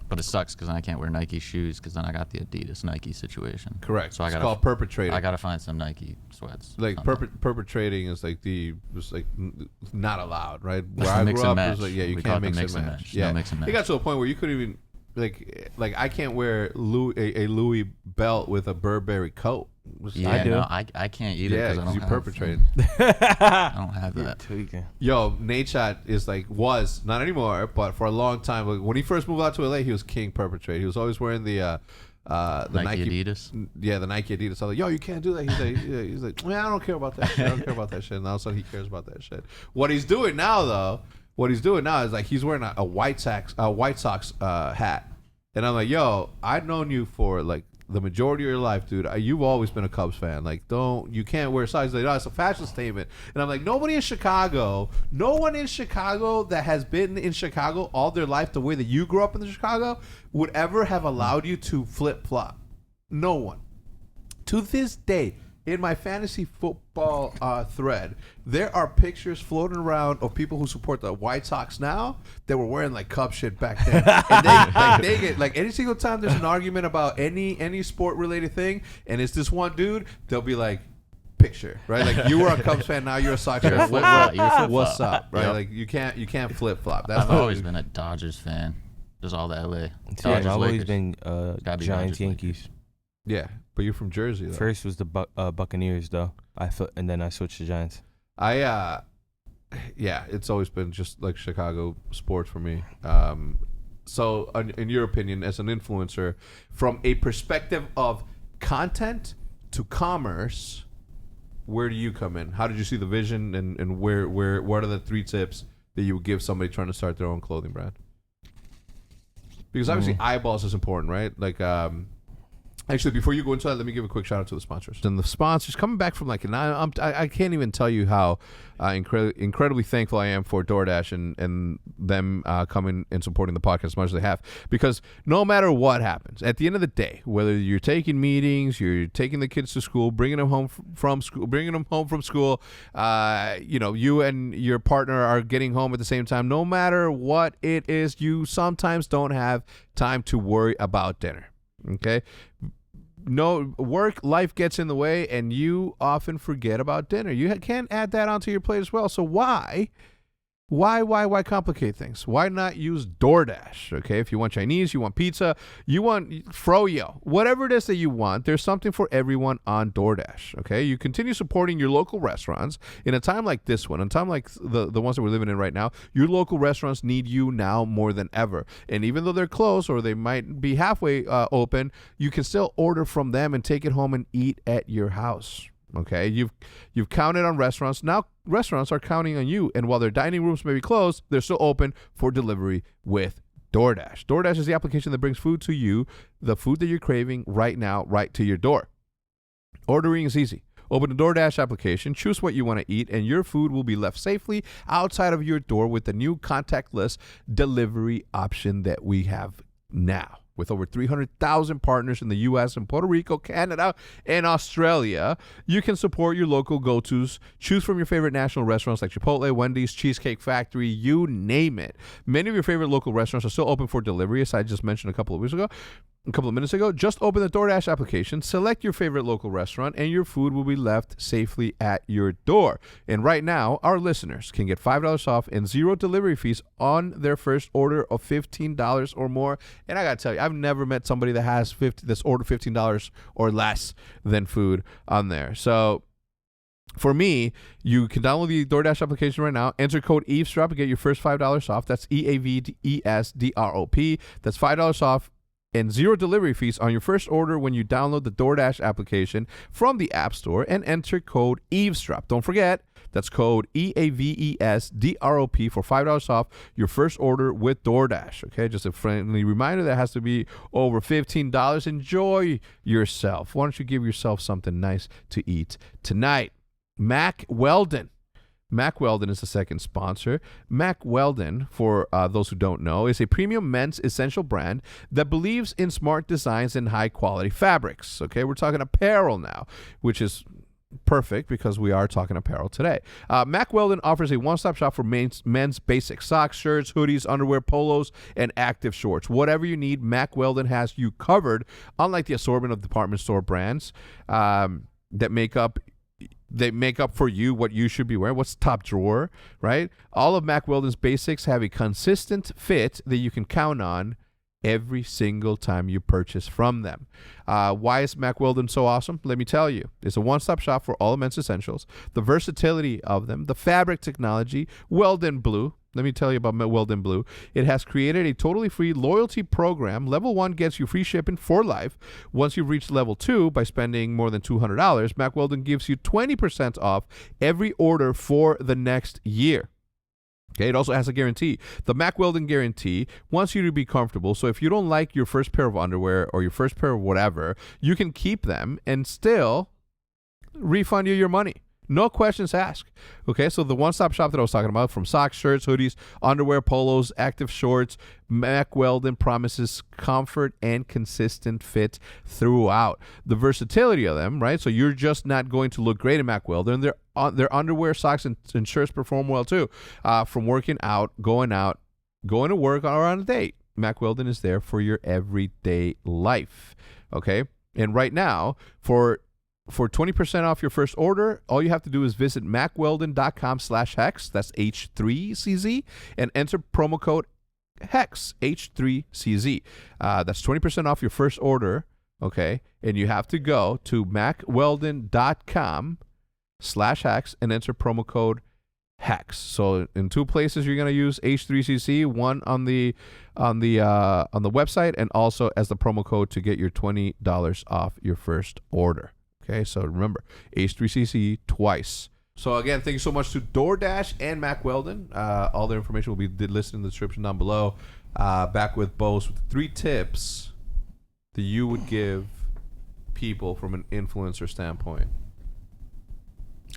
But it sucks because I can't wear Nike shoes because then I got the Adidas Nike situation. Correct. So it's called perpetrating. I gotta find some Nike sweats. Like perpetrating is like not allowed, right? Where I grew up, it was like, you can't mix and match. Yeah, no mix and match. It got to a point where you couldn't even like I can't wear a Louis belt with a Burberry coat. Yeah, I do. No, I can't either because I don't have perpetrate. I don't have that. Yo, Nate Shot is was not anymore, but for a long time. Like, when he first moved out to LA, he was king perpetrate. He was always wearing the Nike Adidas. Yeah, the Nike Adidas. I was like, yo, you can't do that. He's like, man, I don't care about that shit. I don't care about that shit. And all of a sudden, he cares about that shit. What he's doing now, though, is like he's wearing a White Sox hat, and I'm like, yo, I've known you for like the majority of your life, dude. You've always been a Cubs fan. Like, you can't wear size. Like, it's a fashion statement. And I'm like, no one in Chicago that has been in Chicago all their life the way that you grew up in Chicago would ever have allowed you to flip flop. No one. To this day, in my fantasy football thread, there are pictures floating around of people who support the White Sox now that were wearing like Cub shit back then. And they get like any single time there's an argument about any sport related thing, and it's this one dude, they'll be like, picture, right? Like, you were a Cubs fan, now you're a Sox fan. What's up, right? Yep. Like, you can't flip flop. I've always been a Dodgers fan. Just all the LA. I've always been Giants, Yankees. Yeah, but you're from Jersey, though. First was the Buccaneers, though. And then I switched to Giants. It's always been just like Chicago sports for me. So, in your opinion, as an influencer, from a perspective of content to commerce, where do you come in? How did you see the vision, and what are the 3 tips that you would give somebody trying to start their own clothing brand? Because obviously eyeballs is important, right? Like, actually, before you go into that, let me give a quick shout out to the sponsors. And the sponsors coming back from I can't even tell you how incredibly thankful I am for DoorDash and them coming and supporting the podcast as much as they have. Because no matter what happens, at the end of the day, whether you're taking meetings, you're taking the kids to school, bringing them home from school, you and your partner are getting home at the same time. No matter what it is, you sometimes don't have time to worry about dinner. Okay, no, life gets in the way, and you often forget about dinner. You can't add that onto your plate as well. So why complicate things? Why not use DoorDash? Okay, if you want Chinese, you want pizza, you want froyo, whatever it is that you want, there's something for everyone on DoorDash. Okay, you continue supporting your local restaurants in a time like this one, in a time like the ones that we're living in right now. Your local restaurants need you now more than ever. And even though they're closed or they might be halfway open, you can still order from them and take it home and eat at your house. Okay, you've counted on restaurants. Now restaurants are counting on you, and while their dining rooms may be closed, they're still open for delivery with DoorDash. DoorDash is the application that brings food to you, the food that you're craving right now, right to your door. Ordering is easy. Open the DoorDash application, choose what you want to eat, and your food will be left safely outside of your door with the new contactless delivery option that we have now. With over 300,000 partners in the U.S. and Puerto Rico, Canada, and Australia, you can support your local go-tos. Choose from your favorite national restaurants like Chipotle, Wendy's, Cheesecake Factory, you name it. Many of your favorite local restaurants are still open for delivery, as I just mentioned a couple of minutes ago. Just open the DoorDash application, select your favorite local restaurant, and your food will be left safely at your door. And right now, our listeners can get $5 off and 0 delivery fees on their first order of $15 or more. And I gotta tell you, I've never met somebody that has that's ordered $15 or less than food on there. So for me, you can download the DoorDash application right now, enter code Eavesdrop and get your first $5 off. That's EAVESDROP. That's $5 off and 0 delivery fees on your first order when you download the DoorDash application from the App Store and enter code Eavesdrop. Don't forget, that's code EAVESDROP for $5 off your first order with DoorDash. Okay, just a friendly reminder that has to be over $15. Enjoy yourself. Why don't you give yourself something nice to eat tonight? Mack Weldon. Mack Weldon is the second sponsor. Mack Weldon, for those who don't know, is a premium men's essential brand that believes in smart designs and high-quality fabrics. Okay, we're talking apparel now, which is perfect because we are talking apparel today. Mack Weldon offers a one-stop shop for men's basic socks, shirts, hoodies, underwear, polos, and active shorts. Whatever you need, Mack Weldon has you covered, unlike the assortment of department store brands that make up for you what you should be wearing. What's top drawer, right? All of Mack Weldon's basics have a consistent fit that you can count on every single time you purchase from them. Why is Mack Weldon so awesome? Let me tell you. It's a one-stop shop for all men's essentials, the versatility of them, the fabric technology, Weldon Blue. Let me tell you about Weldon Blue. It has created a totally free loyalty program. Level 1 gets you free shipping for life. Once you've reached level 2 by spending more than $200, Mack Weldon gives you 20% off every order for the next year. Okay, it also has a guarantee. The Mack Weldon guarantee wants you to be comfortable. So if you don't like your first pair of underwear or your first pair of whatever, you can keep them and still refund you your money. No questions asked. Okay, so the one-stop shop that I was talking about, from socks, shirts, hoodies, underwear, polos, active shorts, Mack Weldon promises comfort and consistent fit throughout. The versatility of them, right? So you're just not going to look great in Mack Weldon. Their underwear, socks, and shirts perform well too. From working out, going to work, or on a date, Mack Weldon is there for your everyday life. Okay, and right now, for 20% off your first order, all you have to do is visit mackweldon.com/Hecz, that's H3CZ, and enter promo code Hecz, H3CZ. That's 20% off your first order, okay? And you have to go to mackweldon.com/Hecz and enter promo code Hecz. So in 2 places you're going to use H3CC, one on the website and also as the promo code to get your $20 off your first order. Okay, so remember, H3CC twice. So again, thank you so much to DoorDash and Mack Weldon. All their information will be listed in the description down below. Back with BoZe with 3 tips that you would give people from an influencer standpoint.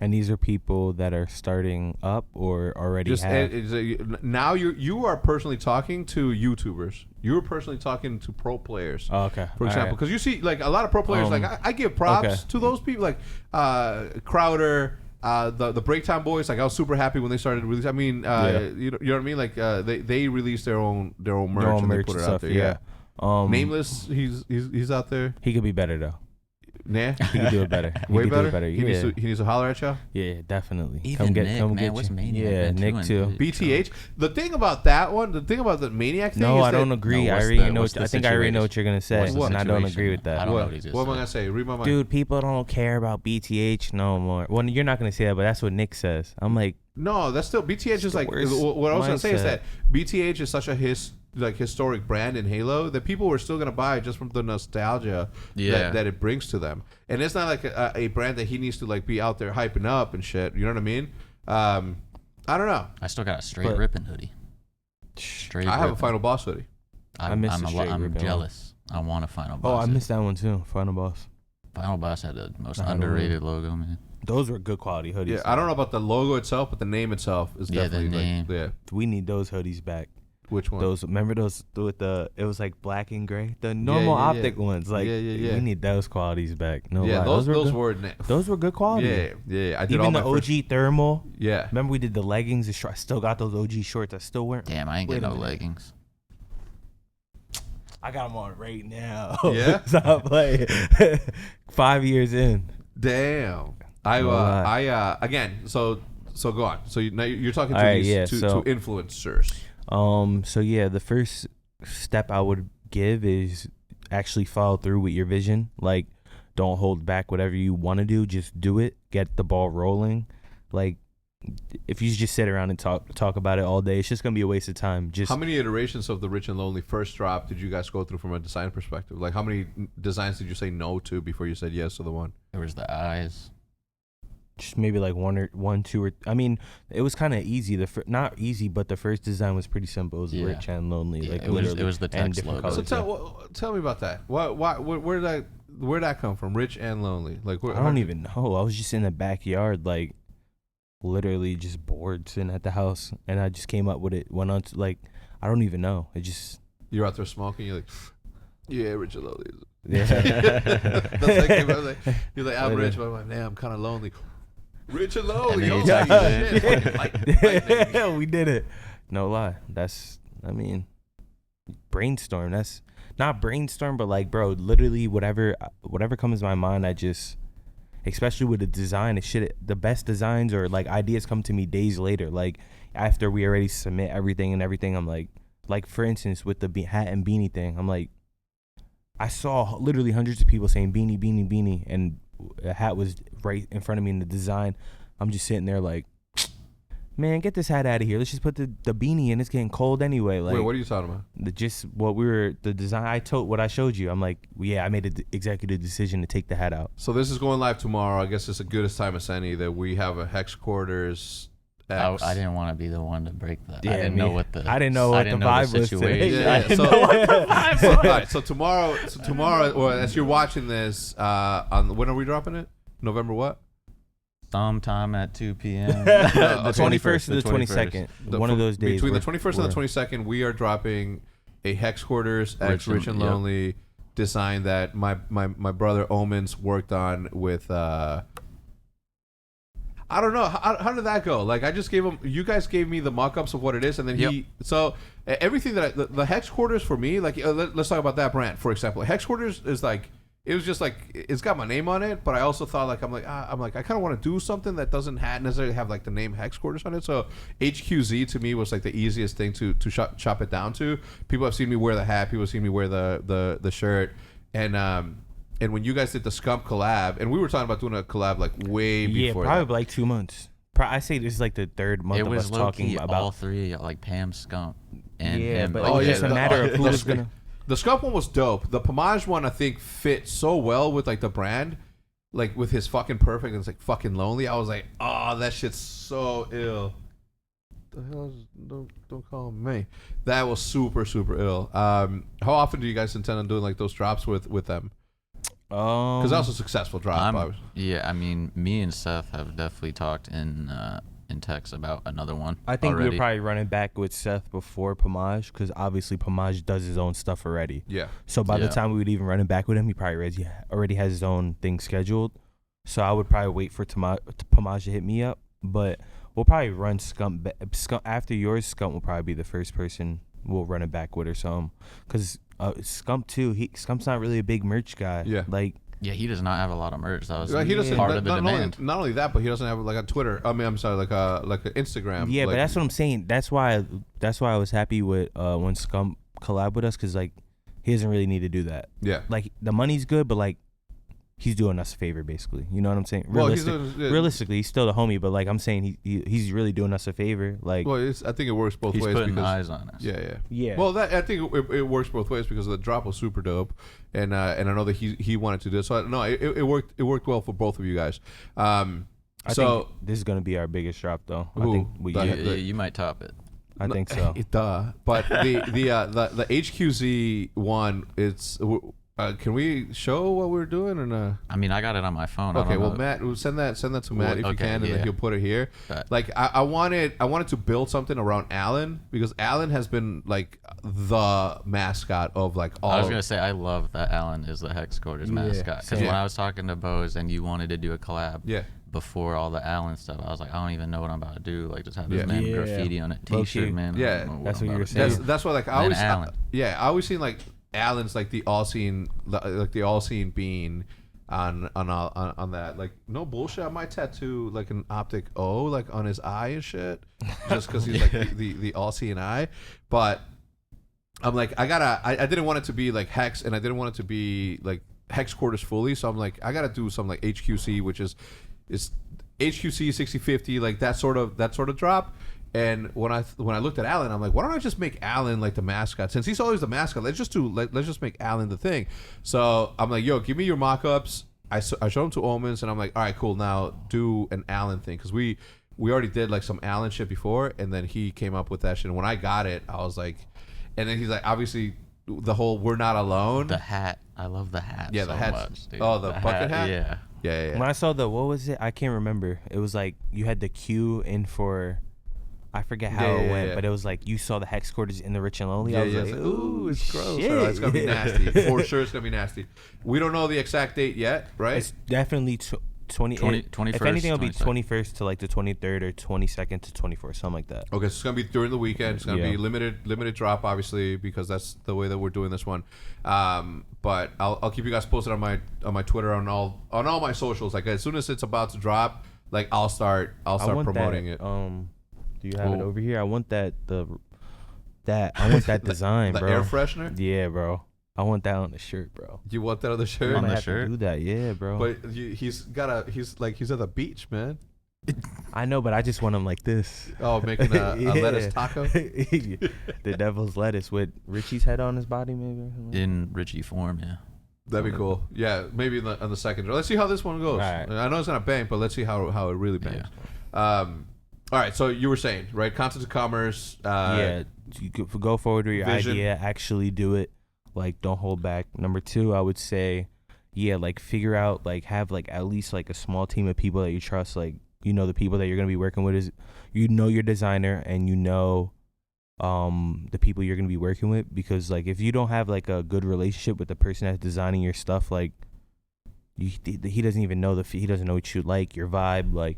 And these are people that are starting up or already have. Now you are personally talking to YouTubers. You're personally talking to pro players. Oh, okay. For example, because you see, like, a lot of pro players, like I give props to those people, like Crowder, the Breaktime Boys. Like, I was super happy when they started releasing. I mean, you know what I mean? Like, they released their own merch and they put it out there. Yeah. Nameless, he's out there. He could be better though. Nah, he can do it better. Way better. He needs to holler at y'all. Yeah, definitely. Even Nick, man, what's Maniac? Yeah, Nick too. BTH. The thing about that one, the thing about the Maniac thing. No, is I don't agree. No, I already know. I think I already know what you're gonna say, and I don't agree with that. What am I gonna say? Read my mind. Dude, people don't care about BTH no more. Well, you're not gonna say that, but that's what Nick says. I'm like, no, that's still BTH is like. What I was gonna say is that BTH is such a historic brand in Halo that people were still gonna buy just from the nostalgia that it brings to them. And it's not like a brand that he needs to like be out there hyping up and shit. You know what I mean? I don't know. I still got a straight ripping hoodie. I have a Final Boss hoodie. I'm jealous. I want a Final Boss. Oh, I missed that one too. Final Boss. Final Boss had the most underrated logo, man. Those were good quality hoodies. Yeah, I don't know about the logo itself, but the name itself is definitely the name. Like, we need those hoodies back. Which one? Remember those with it was like black and gray, the normal optic ones. Like, we need those qualities back. No, lie. Those were good quality. Yeah. I did even the OG thermal. Yeah. Remember we did the leggings. I still got those OG shorts. I still wear. Damn, I ain't getting no leggings. I got them on right now. Yeah. Stop playing. 5 years in. Damn. Again. So go on. So now you're talking to to influencers. So yeah, the first step I would give is actually follow through with your vision. Like, don't hold back. Whatever you want to do, just do it. Get the ball rolling. Like, if you just sit around and talk about it all day, it's just gonna be a waste of time. Just how many iterations of the Rich and Lonely first drop did you guys go through from a design perspective? Like, how many designs did you say no to before you said yes to the one? There was the eyes. just maybe like one, two, or I mean, it was kind of easy. Not easy, but the first design was pretty simple. It was Rich and Lonely. Yeah, like it was the text logo. So tell me about that. Where did that come from? Rich and Lonely. Like, I don't even know. I was just in the backyard, like literally just bored, sitting at the house, and I just came up with it. Went on to like, I don't even know. It just you're out there smoking. You're like, yeah, Rich and Lonely. yeah. You're like, I'm rich, but I'm like, damn, I'm kind of lonely. Rich and Lonely. And Yeah, we did it. No lie. I mean, brainstorm. That's not brainstorm, but like, bro, literally whatever comes to my mind, I just, especially with the design, the best designs or like ideas come to me days later. Like after we already submit everything, I'm like for instance, with the hat and beanie thing, I'm like, I saw literally hundreds of people saying beanie, beanie, beanie, and a hat was right in front of me in the design. I'm just sitting there like, man, get this hat out of here. Let's just put the beanie in. It's getting cold anyway. Like, wait, what are you talking about? The design. What I showed you. I'm like, yeah, I made an executive decision to take the hat out. So this is going live tomorrow. I guess it's the goodest time as any that we have a Hecz quarters. I didn't want to be the one to break that. Yeah, I didn't know what the vibe was today. Yeah. So tomorrow, or as you're watching this, on when are we dropping it? November what? Sometime at 2 p.m. The 21st to the 22nd. One of those days. Between the 21st and the 22nd, we are dropping a Hecz quarters X Rich and Lonely design that my brother Omens worked on with. I don't know. How did that go? Like, I just gave him, you guys gave me the mock-ups of what it is, and then so everything that the Hecz quarters for me, like, let's talk about that brand, for example. Hecz quarters is like, it was just like, it's got my name on it, but I also thought, like, I kind of want to do something that doesn't necessarily have, like, the name Hecz quarters on it. So HQZ to me was, like, the easiest thing to chop it down to. People have seen me wear the hat. People have seen me wear the shirt. And when you guys did the Scump collab, and we were talking about doing a collab like way before probably like 2 months. I say this is like the third month of us talking about all three, like Pam, Scump, and him. But it's just a matter of who's gonna. The Scump one was dope. The Pokemane one, I think, fit so well with like the brand, like with his fucking perfect and it's like fucking lonely. I was like, oh, that shit's so ill. The hell is, don't call me. That was super ill. How often do you guys intend on doing like those drops with them? Because that was a successful drop. Yeah, I mean, me and Seth have definitely talked in text about another one. I think we were probably running back with Seth before Pomage, because obviously Pomage does his own stuff already. Yeah. So by the time we would even run it back with him, he probably already has his own thing scheduled. So I would probably wait for Pomage to hit me up. But we'll probably run Scump after yours. Scump will probably be the first person we'll run it back with or something. Because Scump too, Scump's not really a big merch guy. Yeah. Like, yeah, he does not have a lot of merch. That was he doesn't, part of the demand. Not only that, but he doesn't have like a Twitter. I mean, I'm sorry, like an Instagram. Yeah, like, but that's what I'm saying. That's why I was happy with when Scump collabed with us, because like he doesn't really need to do that. Yeah. Like the money's good, but like he's doing us a favor, basically. You know what I'm saying? Realistically, he's still the homie, but like I'm saying, he's really doing us a favor. Like, well, I think it works both ways. He's putting because, eyes on us. Yeah. Well, I think it works both ways because the drop was super dope, and I know that he wanted to do it. So no, it worked. It worked well for both of you guys. I think this is gonna be our biggest drop, though. Ooh, I think you might top it. I think so. But the HQZ one, it's. Can we show what we're doing or not? I mean, I got it on my phone. Okay, well, Matt, send that to Matt if you can, and then he'll put it here. Right. Like, I wanted to build something around Alan, because Alan has been like the mascot of like all. I was gonna say I love that Alan is the Hecz quarters mascot, because when I was talking to MBoZe and you wanted to do a collab, before all the Allen stuff, I was like, I don't even know what I'm about to do. Like, just have this man graffiti on a T-shirt, man. Yeah, that's what you were saying. That's why, like, I always seen like Alan's like the all-seeing being on that. Like, no bullshit. I might tattoo like an optic O like on his eye and shit, just because he's like the all-seeing eye. But I'm like, I didn't want it to be like Hecz, and I didn't want it to be like Hecz quarters fully. So I'm like, I gotta do something like HQC, which is HQC 6050, like that sort of drop. And when I looked at Alan, I'm like, why don't I just make Alan like the mascot? Since he's always the mascot, let's just make Alan the thing. So I'm like, yo, give me your mock-ups. I showed him to Omens, and I'm like, all right, cool. Now do an Alan thing, because we already did like some Alan shit before, and then he came up with that shit. And when I got it, I was like, and then he's like, obviously the whole "we're not alone." The hat, I love the hat. Yeah, the so hat. much, dude. Oh, the bucket hat. Yeah. When I saw what was it? I can't remember. It was like you had the queue in for. I forget how it went, but it was like you saw the Hecz quarters in the Rich and Lonely. I was like, ooh, it's gross. shit. It's gonna be nasty. For sure, it's gonna be nasty. We don't know the exact date yet, right? It's definitely 21st. If anything, it'll be 21st to like the 23rd or 22nd to 24th, something like that. Okay, so it's gonna be during the weekend. It's gonna be limited drop, obviously, because that's the way that we're doing this one. But I'll keep you guys posted on my Twitter, on all my socials. Like as soon as it's about to drop, like I'll start promoting it. Do you have it over here? I want I want that design, the bro. Air freshener? Yeah, bro. I want that on the shirt, bro. You want that on the shirt? On the have shirt? to do that, yeah, bro. But he's at the beach, man. I know, but I just want him like this. Oh, making a lettuce taco? The devil's lettuce with Richie's head on his body, maybe. In Richie form, yeah. That'd be cool. Yeah, maybe on the second. Let's see how this one goes. Right. I know it's gonna bang, but let's see how it really bangs. Yeah. All right, so you were saying, right? Content to commerce. Yeah, you could go forward with your vision. idea. Actually do it. Like, don't hold back. Number 2, I would say, like figure out, like have like at least like a small team of people that you trust. Like, you know, the people that you're gonna be working with is, you know, your designer, and you know, the people you're gonna be working with. Because like if you don't have like a good relationship with the person that's designing your stuff, like he doesn't even know he doesn't know what you like, your vibe, like.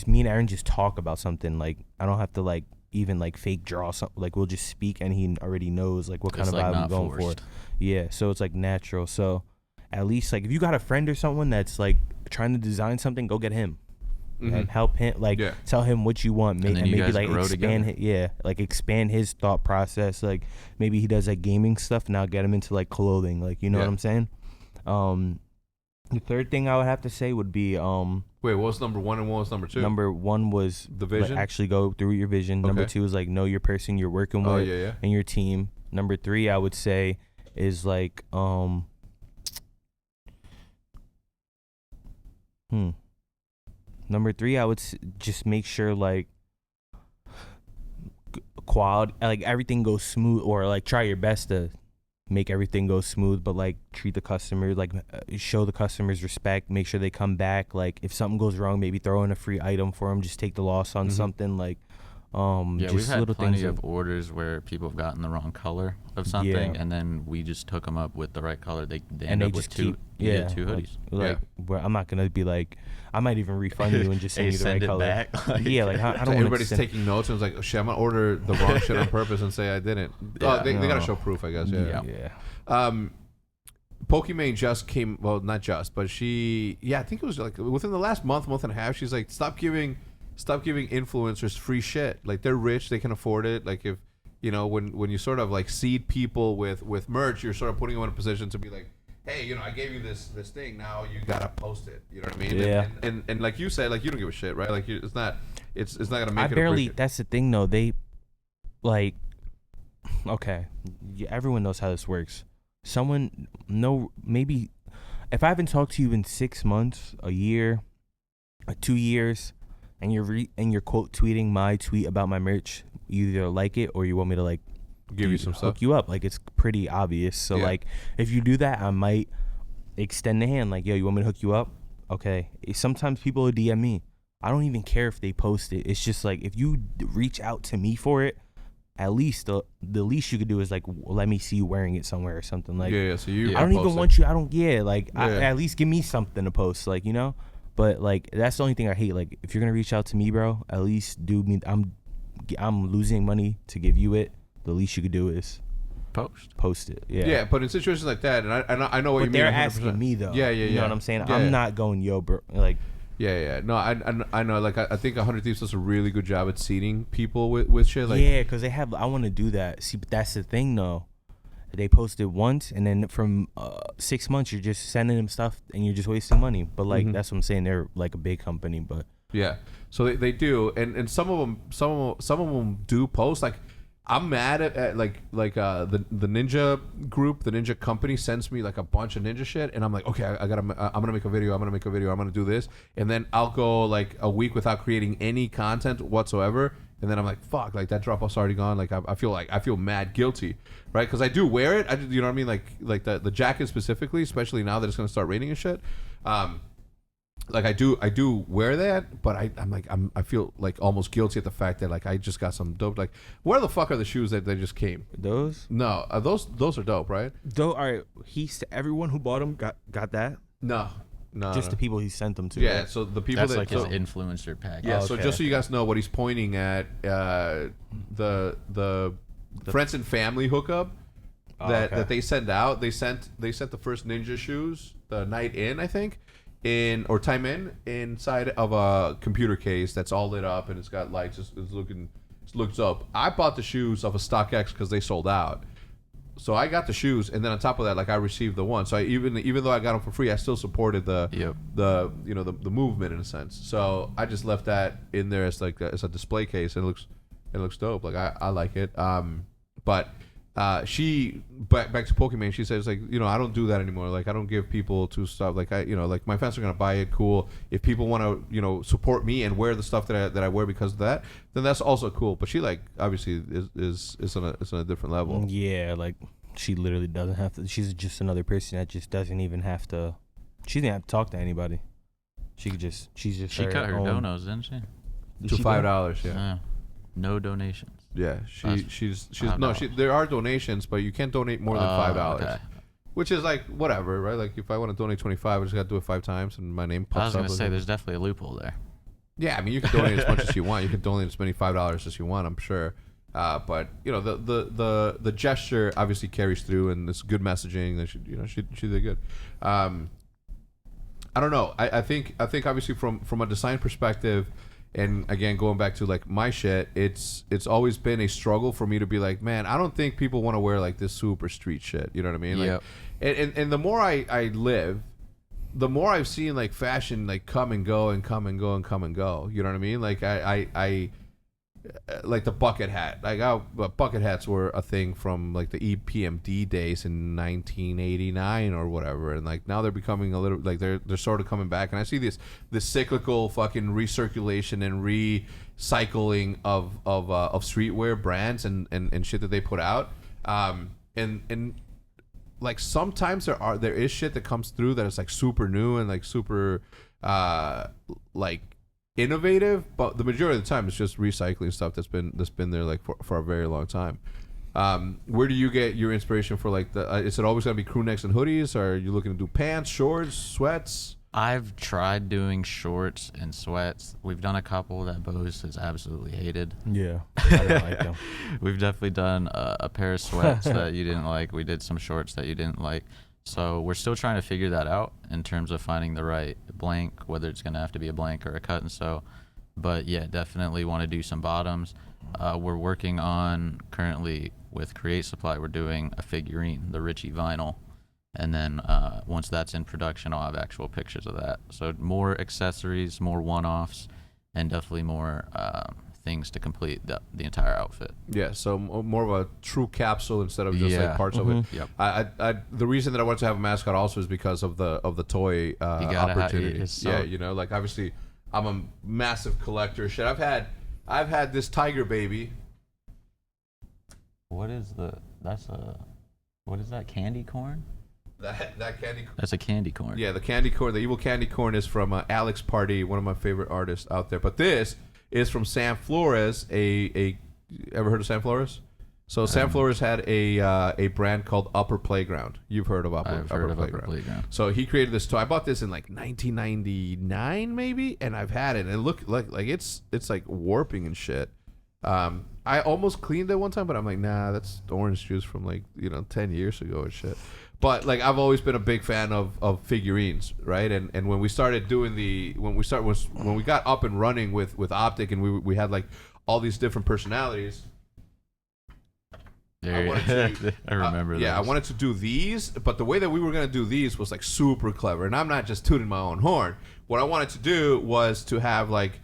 Me and Aaron just talk about something. Like, I don't have to like even like fake draw something. Like, we'll just speak and he already knows like what kind of vibe I'm going for. Yeah, so it's like natural. So at least like if you got a friend or someone that's like trying to design something, go get him and help him. Like, tell him what you want, and maybe like expand his thought process. Like maybe he does like gaming stuff, and I'll get him into like clothing. Like, you know what I'm saying? The third thing I would have to say would be wait, what was number 1 and what was number 2? Number 1 was the vision. Like, actually go through your vision. Okay. Number 2 is like know your person you're working with and your team. Number 3 I would say is like Number 3 I would just make sure like quality, like everything goes smooth, or like try your best to make everything go smooth, but like treat the customer, like show the customers respect, make sure they come back. Like if something goes wrong, maybe throw in a free item for them, just take the loss on something. Like just we've had little plenty things of orders where people have gotten the wrong color of something, and then we just took them up with the right color. They end up with two hoodies. Like where I'm not gonna be like, I might even refund you and just send you the right color. Back. Yeah, like I don't. Everybody's taking notes and was like, oh, shit, I'm gonna order the wrong shit on purpose and say I didn't. They gotta show proof, I guess. Yeah. Pokemane just came. Well, not just, but she. Yeah, I think it was like within the last month and a half. She's like, stop giving influencers free shit. Like, they're rich, they can afford it. Like, if you know, when you sort of like seed people with merch, you're sort of putting them in a position to be like, hey, you know, I gave you this thing, now you gotta post it. You know what I mean? Yeah. And like you said, like, you don't give a shit, right? Like, it's not gonna make it. That's the thing though. They like, okay, everyone knows how this works. Maybe if I haven't talked to you in 6 months, a year, 2 years, and you're quote tweeting my tweet about my merch, you either like it or you want me to like give you some stuff, hook you up. Like, it's pretty obvious. So like, if you do that, I might extend the hand. Like, yo, you want me to hook you up? Okay. Sometimes people will DM me. I don't even care if they post it. It's just like, if you reach out to me for it, at least the least you could do is like, let me see you wearing it somewhere or something. Like, so you. I don't even want you. I don't. Yeah, like at least give me something to post. Like, you know. But like, that's the only thing I hate. Like, if you're gonna reach out to me, bro, at least do me. I'm losing money to give you it. The least you could do is post it. Yeah, but in situations like that, and I know what you mean. But they're 100%. asking me though. Yeah. You know what I'm saying? I'm not going, yo, bro. Like. Yeah. No, I know. Like, I think 100 Thieves does a really good job at seeding people with shit. Like, yeah, because I want to do that. See, but that's the thing though. They posted once, and then from 6 months, you're just sending them stuff, and you're just wasting money. But like, that's what I'm saying. They're like a big company, but Yeah. So they do, and some of them do post. Like, I'm mad at the ninja group, the ninja company sends me like a bunch of ninja shit, and I'm like, okay, I'm gonna make a video, I'm gonna do this, and then I'll go like a week without creating any content whatsoever, and then I'm like, fuck, like that drop off's already gone. Like I feel mad guilty, right? Because I do wear it. You know what I mean? Like the jacket specifically, especially now that it's gonna start raining and shit. Like I do wear that, but I feel like almost guilty at the fact that like I just got some dope. Like, where the fuck are the shoes that they just came? Those? No, those are dope, right? Though, all right. Everyone who bought them got that. No, just the people he sent them to. Yeah, right? so the people that's that like his influencer package. Yeah, Oh, so okay. just so you guys know what he's pointing at, the friends and family hookup that they send out. They sent the first ninja shoes the night in, I think. Time inside of a computer case that's all lit up and it's got lights. It looks up. I bought the shoes off of StockX because they sold out. So I got the shoes, and then on top of that, like I received the one. So even though I got them for free, I still supported the movement in a sense. So I just left that in there as like as a display case, and it looks dope. Like I like it. But she back to Pokemane, she says like, I don't do that anymore. Like I don't give people to stuff. Like like my fans are gonna buy it, cool. If people want to support me and wear the stuff that I wear because of that, then that's also cool. But she like obviously is on a different level. Yeah, like she literally doesn't have to. She's just another person that just doesn't even have to. She didn't have to talk to anybody. She cut her own. donos, didn't she? To $5, yeah. Yeah. No donations. Yeah, she's there are donations, but you can't donate more than $5. Okay. Which is like whatever, right? Like if I want to donate 25, I just got to do it 5 times, and my name I pops was up. gonna say there's definitely a loophole there. Yeah, I mean you can donate as much as you want. You can donate as many $5 as you want, I'm sure. But the gesture obviously carries through, and it's good messaging. That she did good. I don't know. I think obviously from a design perspective. And again, going back to like my shit, it's always been a struggle for me to be like, man, I don't think people want to wear like this super street shit. You know what I mean? Like, and the more I live, the more I've seen like fashion like come and go and come and go and come and go. You know what I mean? Like I like the bucket hat. Like bucket hats were a thing from like the EPMD days in 1989 or whatever, and like now they're becoming a little like they're sort of coming back. And I see this cyclical fucking recirculation and recycling of streetwear brands and shit that they put out. And like sometimes there is shit that comes through that is like super new and like super like innovative, but the majority of the time it's just recycling stuff that's been there like for a very long time. Where do you get your inspiration for like is it always gonna be crew necks and hoodies, or are you looking to do pants, shorts, sweats? I've tried doing shorts and sweats. We've done a couple that MBoZe has absolutely hated. Yeah, I don't like them. We've definitely done a pair of sweats that you didn't like. We did some shorts that you didn't like. So we're still trying to figure that out in terms of finding the right blank, whether it's going to have to be a blank or a cut and sew. But yeah, definitely want to do some bottoms. We're working on currently with Create Supply, we're doing a figurine, the Richie vinyl. And then once that's in production, I'll have actual pictures of that. So more accessories, more one-offs, and definitely more things to complete the entire outfit. Yeah, so more of a true capsule instead of just like parts of it. Yep. I the reason that I wanted to have a mascot also is because of the toy opportunity. Yeah, like obviously I'm a massive collector. Shit, I've had this tiger baby. What is that candy corn? That candy. That's a candy corn. Yeah, the candy corn, the evil candy corn is from Alex Party, one of my favorite artists out there. But this is from Sam Flores. Ever heard of Sam Flores? So Sam Flores had a brand called Upper Playground. You've heard of Upper Playground. So he created this toy. I bought this in like 1999 maybe, and I've had it. And it looked like it's like warping and shit. I almost cleaned it one time, but I'm like, nah, that's orange juice from like 10 years ago and shit. But like I've always been a big fan of figurines, right? And when we started doing when we got up and running with Optic, and we had like all these different personalities. I remember. Yeah, I wanted to do these, but the way that we were gonna do these was like super clever. And I'm not just tooting my own horn. What I wanted to do was to have like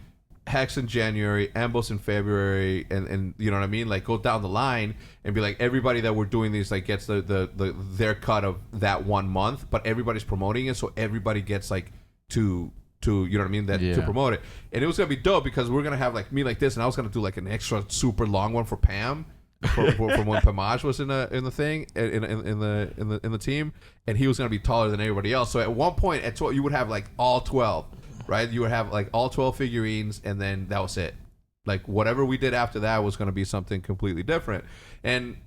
Hecz in January, MBoZe in February, and you know what I mean? Like, go down the line and be like, everybody that we're doing these, like, gets their cut of that 1 month, but everybody's promoting it, so everybody gets, like, to you know what I mean, that to promote it. And it was gonna be dope because we're gonna have like me like this, and I was gonna do like an extra super long one for Pam for when Pamaj was in the thing in the team, and he was gonna be taller than everybody else. So at one point at 12, you would have like all 12, right? You would have like all 12 figurines, and then that was it. Like whatever we did after that was gonna be something completely different. And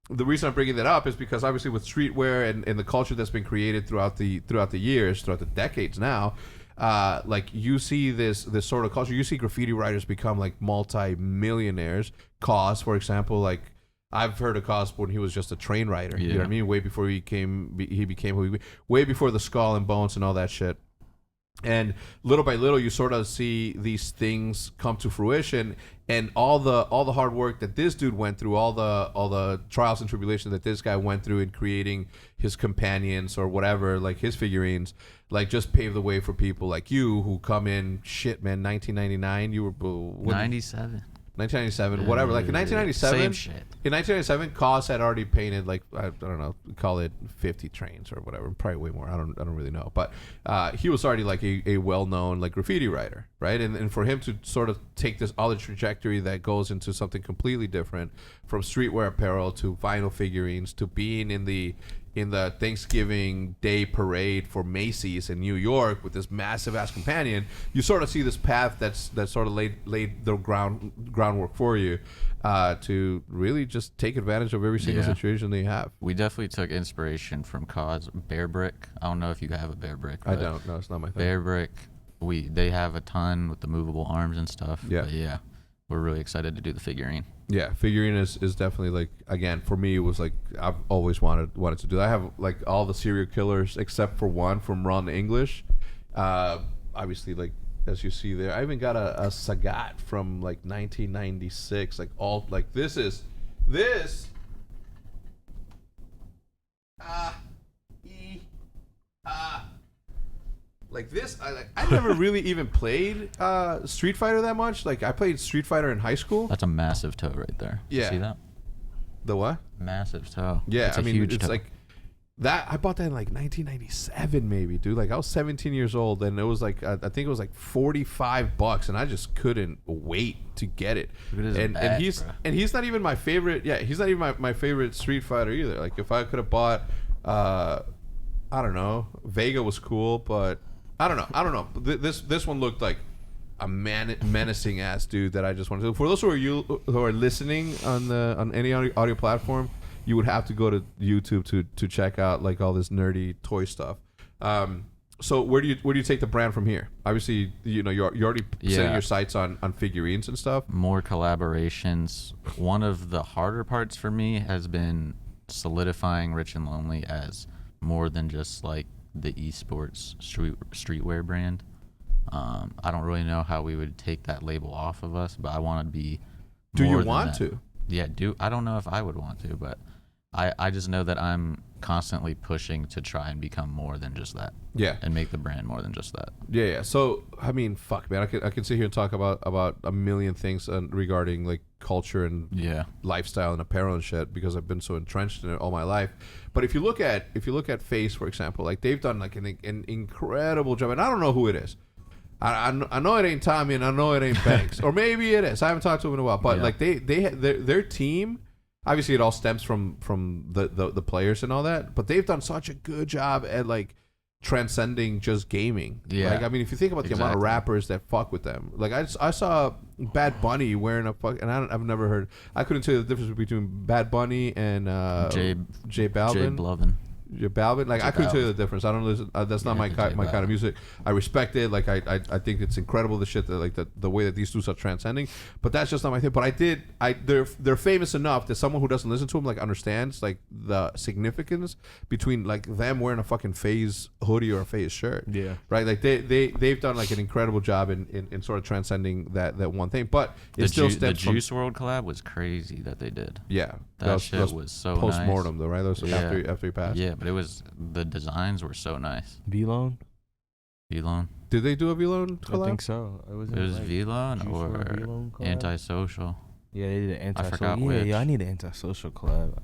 the reason I'm bringing that up is because obviously with streetwear and the culture that's been created throughout the years, throughout the decades now. Like you see this sort of culture. You see graffiti writers become like multi-millionaires. Cause, for example, like I've heard of Cause when he was just a train writer. You know what I mean? Way before he became who he, way before the Skull and Bones and all that shit. And little by little, you sort of see these things come to fruition, and all the hard work that this dude went through, all the trials and tribulations that this guy went through in creating his companions or whatever, like his figurines, like just paved the way for people like you who come in. Shit, man, 1999, you were 97. 1997, whatever. Like in 1997, same shit. In 1997, Cos had already painted like I don't know, call it 50 trains or whatever. Probably way more. I don't really know. But he was already like a well-known like graffiti writer, right? And for him to sort of take this other trajectory that goes into something completely different, from streetwear apparel to vinyl figurines to being in the Thanksgiving Day parade for Macy's in New York with this massive ass companion, you sort of see this path that sort of laid the groundwork for you to really just take advantage of every single situation that you have. We definitely took inspiration from Cause Bear Brick. I don't know if you have a Bear Brick. I don't. No, it's not my thing. Bear Brick. They have a ton with the movable arms and stuff. Yeah. But yeah. We're really excited to do the figurine. Yeah, figurine is definitely like, again, for me it was like I've always wanted to do that. I have like all the serial killers except for one from Ron English. Obviously, like as you see there, I even got a Sagat from like 1996. Like all like this. Like this, I never really even played Street Fighter that much. Like I played Street Fighter in high school. That's a massive toe right there. Yeah. See that? The what? Massive toe. Yeah, I mean, huge it's toe. like that. I bought that in like 1997, maybe, dude. Like I was 17 years old, and it was like I think it was like $45, and I just couldn't wait to get it. And he's not even my favorite. Yeah, he's not even my favorite Street Fighter either. Like if I could have bought, I don't know, Vega was cool, but. I don't know. This one looked like a menacing ass dude that I just wanted to. For those who are listening on any audio platform, you would have to go to YouTube to check out like all this nerdy toy stuff. So where do you take the brand from here? Obviously, you know you're already setting your sights on figurines and stuff. More collaborations. One of the harder parts for me has been solidifying Rich and Lonely as more than just like the esports streetwear brand. I don't really know how we would take that label off of us, but I want to be. Do you want to? Yeah, I don't know if I would want to, but I just know that I'm constantly pushing to try and become more than just that. Yeah. And make the brand more than just that. Yeah. So I mean, fuck, man, I can sit here and talk about a million things regarding like culture and lifestyle and apparel and shit because I've been so entrenched in it all my life. But if you look at Face, for example, like they've done like an incredible job, and I don't know who it is. I know it ain't Tommy, and I know it ain't Banks, or maybe it is. I haven't talked to him in a while, but like their team. Obviously, it all stems from the players and all that, but they've done such a good job at like transcending just gaming. Yeah. Like I mean, if you think about the amount of rappers that fuck with them, like I saw Bad Bunny wearing a fuck, and I've never heard. I couldn't tell you the difference between Bad Bunny and J Balvin. Your Balvin, like I couldn't tell you the difference. I don't listen. That's not my kind of music. I respect it. Like I think it's incredible the shit that like the way that these dudes are transcending. But that's just not my thing. But they're famous enough that someone who doesn't listen to them like understands like the significance between like them wearing a fucking FaZe hoodie or a FaZe shirt. Yeah. Right. Like they've done like an incredible job in sort of transcending that one thing. But it still stems from the Juice WRLD collab was crazy that they did. Yeah. That shit was so nice. Post-mortem though, right? That was after he passed. Yeah, but the designs were so nice. V-Lone? V-Lone. Did they do a V-Lone collab? I think so. It was Like V-Lone or V-Lone collab? Antisocial. Yeah, they did an antisocial. forgot which. Yeah, I need an antisocial collab.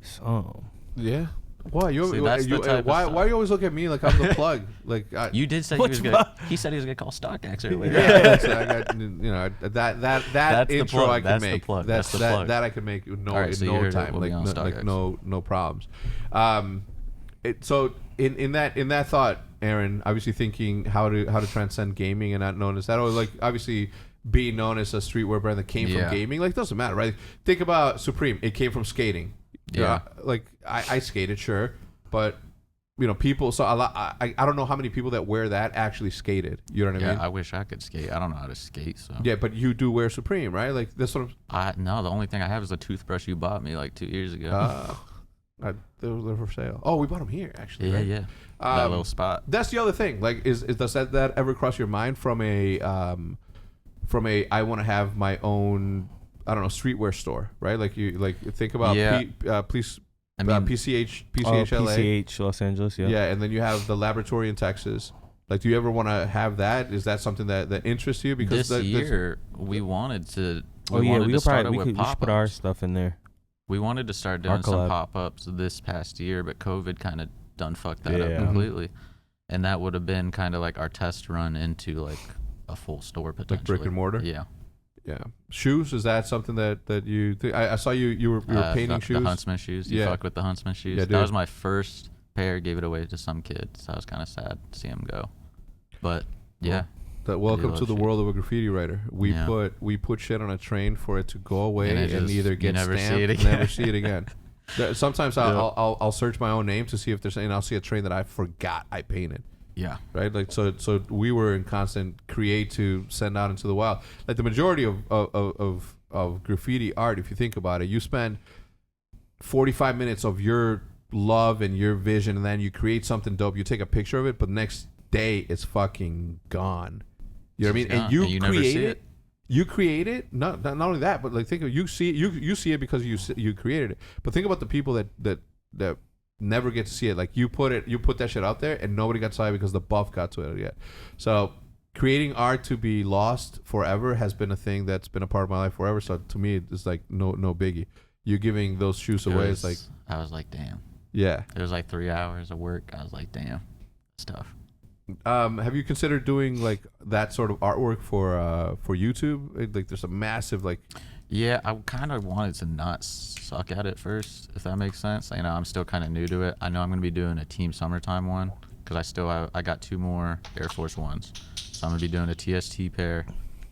So. Yeah. Why Why you always look at me like I'm the plug? Like you did say Which he said he was gonna call StockX earlier. yeah, so I got that intro I can make. That's the plug. That I can make in no time. Like no problems. So in that thought, Aaron, obviously thinking how to transcend gaming and not known as that, or like obviously being known as a streetwear brand that came from gaming, like doesn't matter, right? Think about Supreme. It came from skating. Yeah. Like I skated, sure, but people. So I don't know how many people that wear that actually skated. You know what I mean? I wish I could skate. I don't know how to skate. So yeah, but you do wear Supreme, right? Like this sort of. No, the only thing I have is a toothbrush you bought me like 2 years ago. They're for sale. Oh, we bought them here actually. Yeah, right? yeah. That little spot. That's the other thing. Like, does that ever cross your mind from a I want to have my own, I don't know, streetwear store, right? Like you think about PCH LA. PCH Los Angeles, yeah. Yeah, and then you have the laboratory in Texas. Like, do you ever want to have that? Is that something that interests you? Because this year we wanted to. We should put our stuff in there. We wanted to start doing some pop-ups this past year, but COVID kind of done fucked that up completely. And that would have been kind of like our test run into like a full store potentially. Like brick and mortar? Yeah. Yeah. Shoes, is that something that you think? I saw you were painting shoes. The Huntsman shoes. You fuck with the Huntsman shoes. Yeah, that was my first pair. Gave it away to some kid, so I was kind of sad to see him go. But yeah. Welcome to the world of a graffiti writer. We put shit on a train for it to go away and either get never stamped, see it again. never see it again. Sometimes I'll search my own name to see if there's, and I'll see a train that I forgot I painted. Yeah. Right. Like so we were in constant create to send out into the wild. Like the majority of graffiti art, if you think about it, you spend 45 minutes of your love and your vision, and then you create something dope. You take a picture of it, but next day it's fucking gone. You know what I mean? And you create it. You create it. Not only that, but like think of you see it because you created it. But think about the people that never get to see it. Like you put that shit out there, and nobody got to see it because the buff got to it yet. So creating art to be lost forever has been a thing that's been a part of my life forever. So to me, it's like no biggie. You giving those shoes away is like, I was like, damn. Yeah. It was like 3 hours of work. I was like, damn, it's tough. Have you considered doing like that sort of artwork for YouTube? Like there's a massive like. Yeah, I kind of wanted to not suck at it first, if that makes sense. You know, I'm still kind of new to it. I know I'm going to be doing a Team Summertime one because I got 2 more Air Force Ones. So I'm going to be doing a TST pair,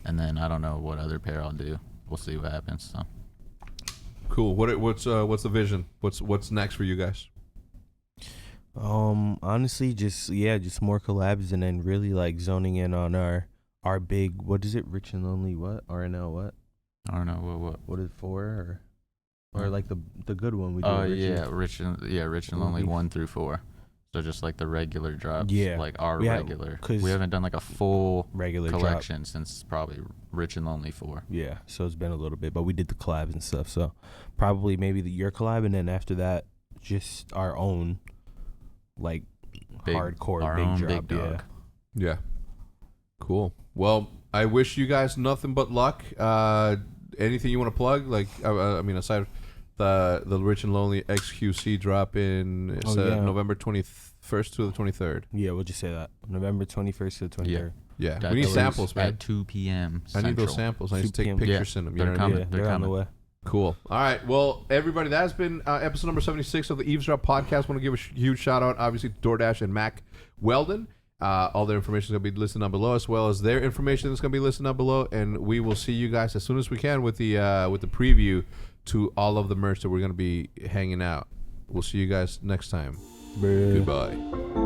and then I don't know what other pair I'll do. We'll see what happens. So. Cool. What's the vision? What's next for you guys? Honestly, just more collabs, and then really like zoning in on our big, what is it, Rich and Lonely, what R&L, what? I don't know what is it for, or like the good one we do. Oh Rich and Lonely 1 through 4. So just like the regular drops, like our regular. We haven't done like a full regular collection drop since probably Rich and Lonely 4. Yeah, so it's been a little bit, but we did the collabs and stuff. So probably maybe your collab, and then after that, just our own, like hardcore big drop. Big Yeah. Cool. Well, I wish you guys nothing but luck. Anything you want to plug? Like, I mean, aside the Rich and Lonely HQZ drop in November 21st to the 23rd. Yeah, we'll just say that. November 21st to the 23rd. Yeah. We need samples, man. At 2 p.m. I need those samples. I need to take pictures in them. They're coming. They're on the way. Cool. All right. Well, everybody, that has been episode number 76 of the Eavesdrop podcast. I want to give a huge shout out, obviously, to DoorDash and Mac Weldon. All their information is going to be listed down below, as well as their information is going to be listed down below. And we will see you guys as soon as we can with the preview to all of the merch that we're going to be hanging out. We'll see you guys next time. Bruh. Goodbye.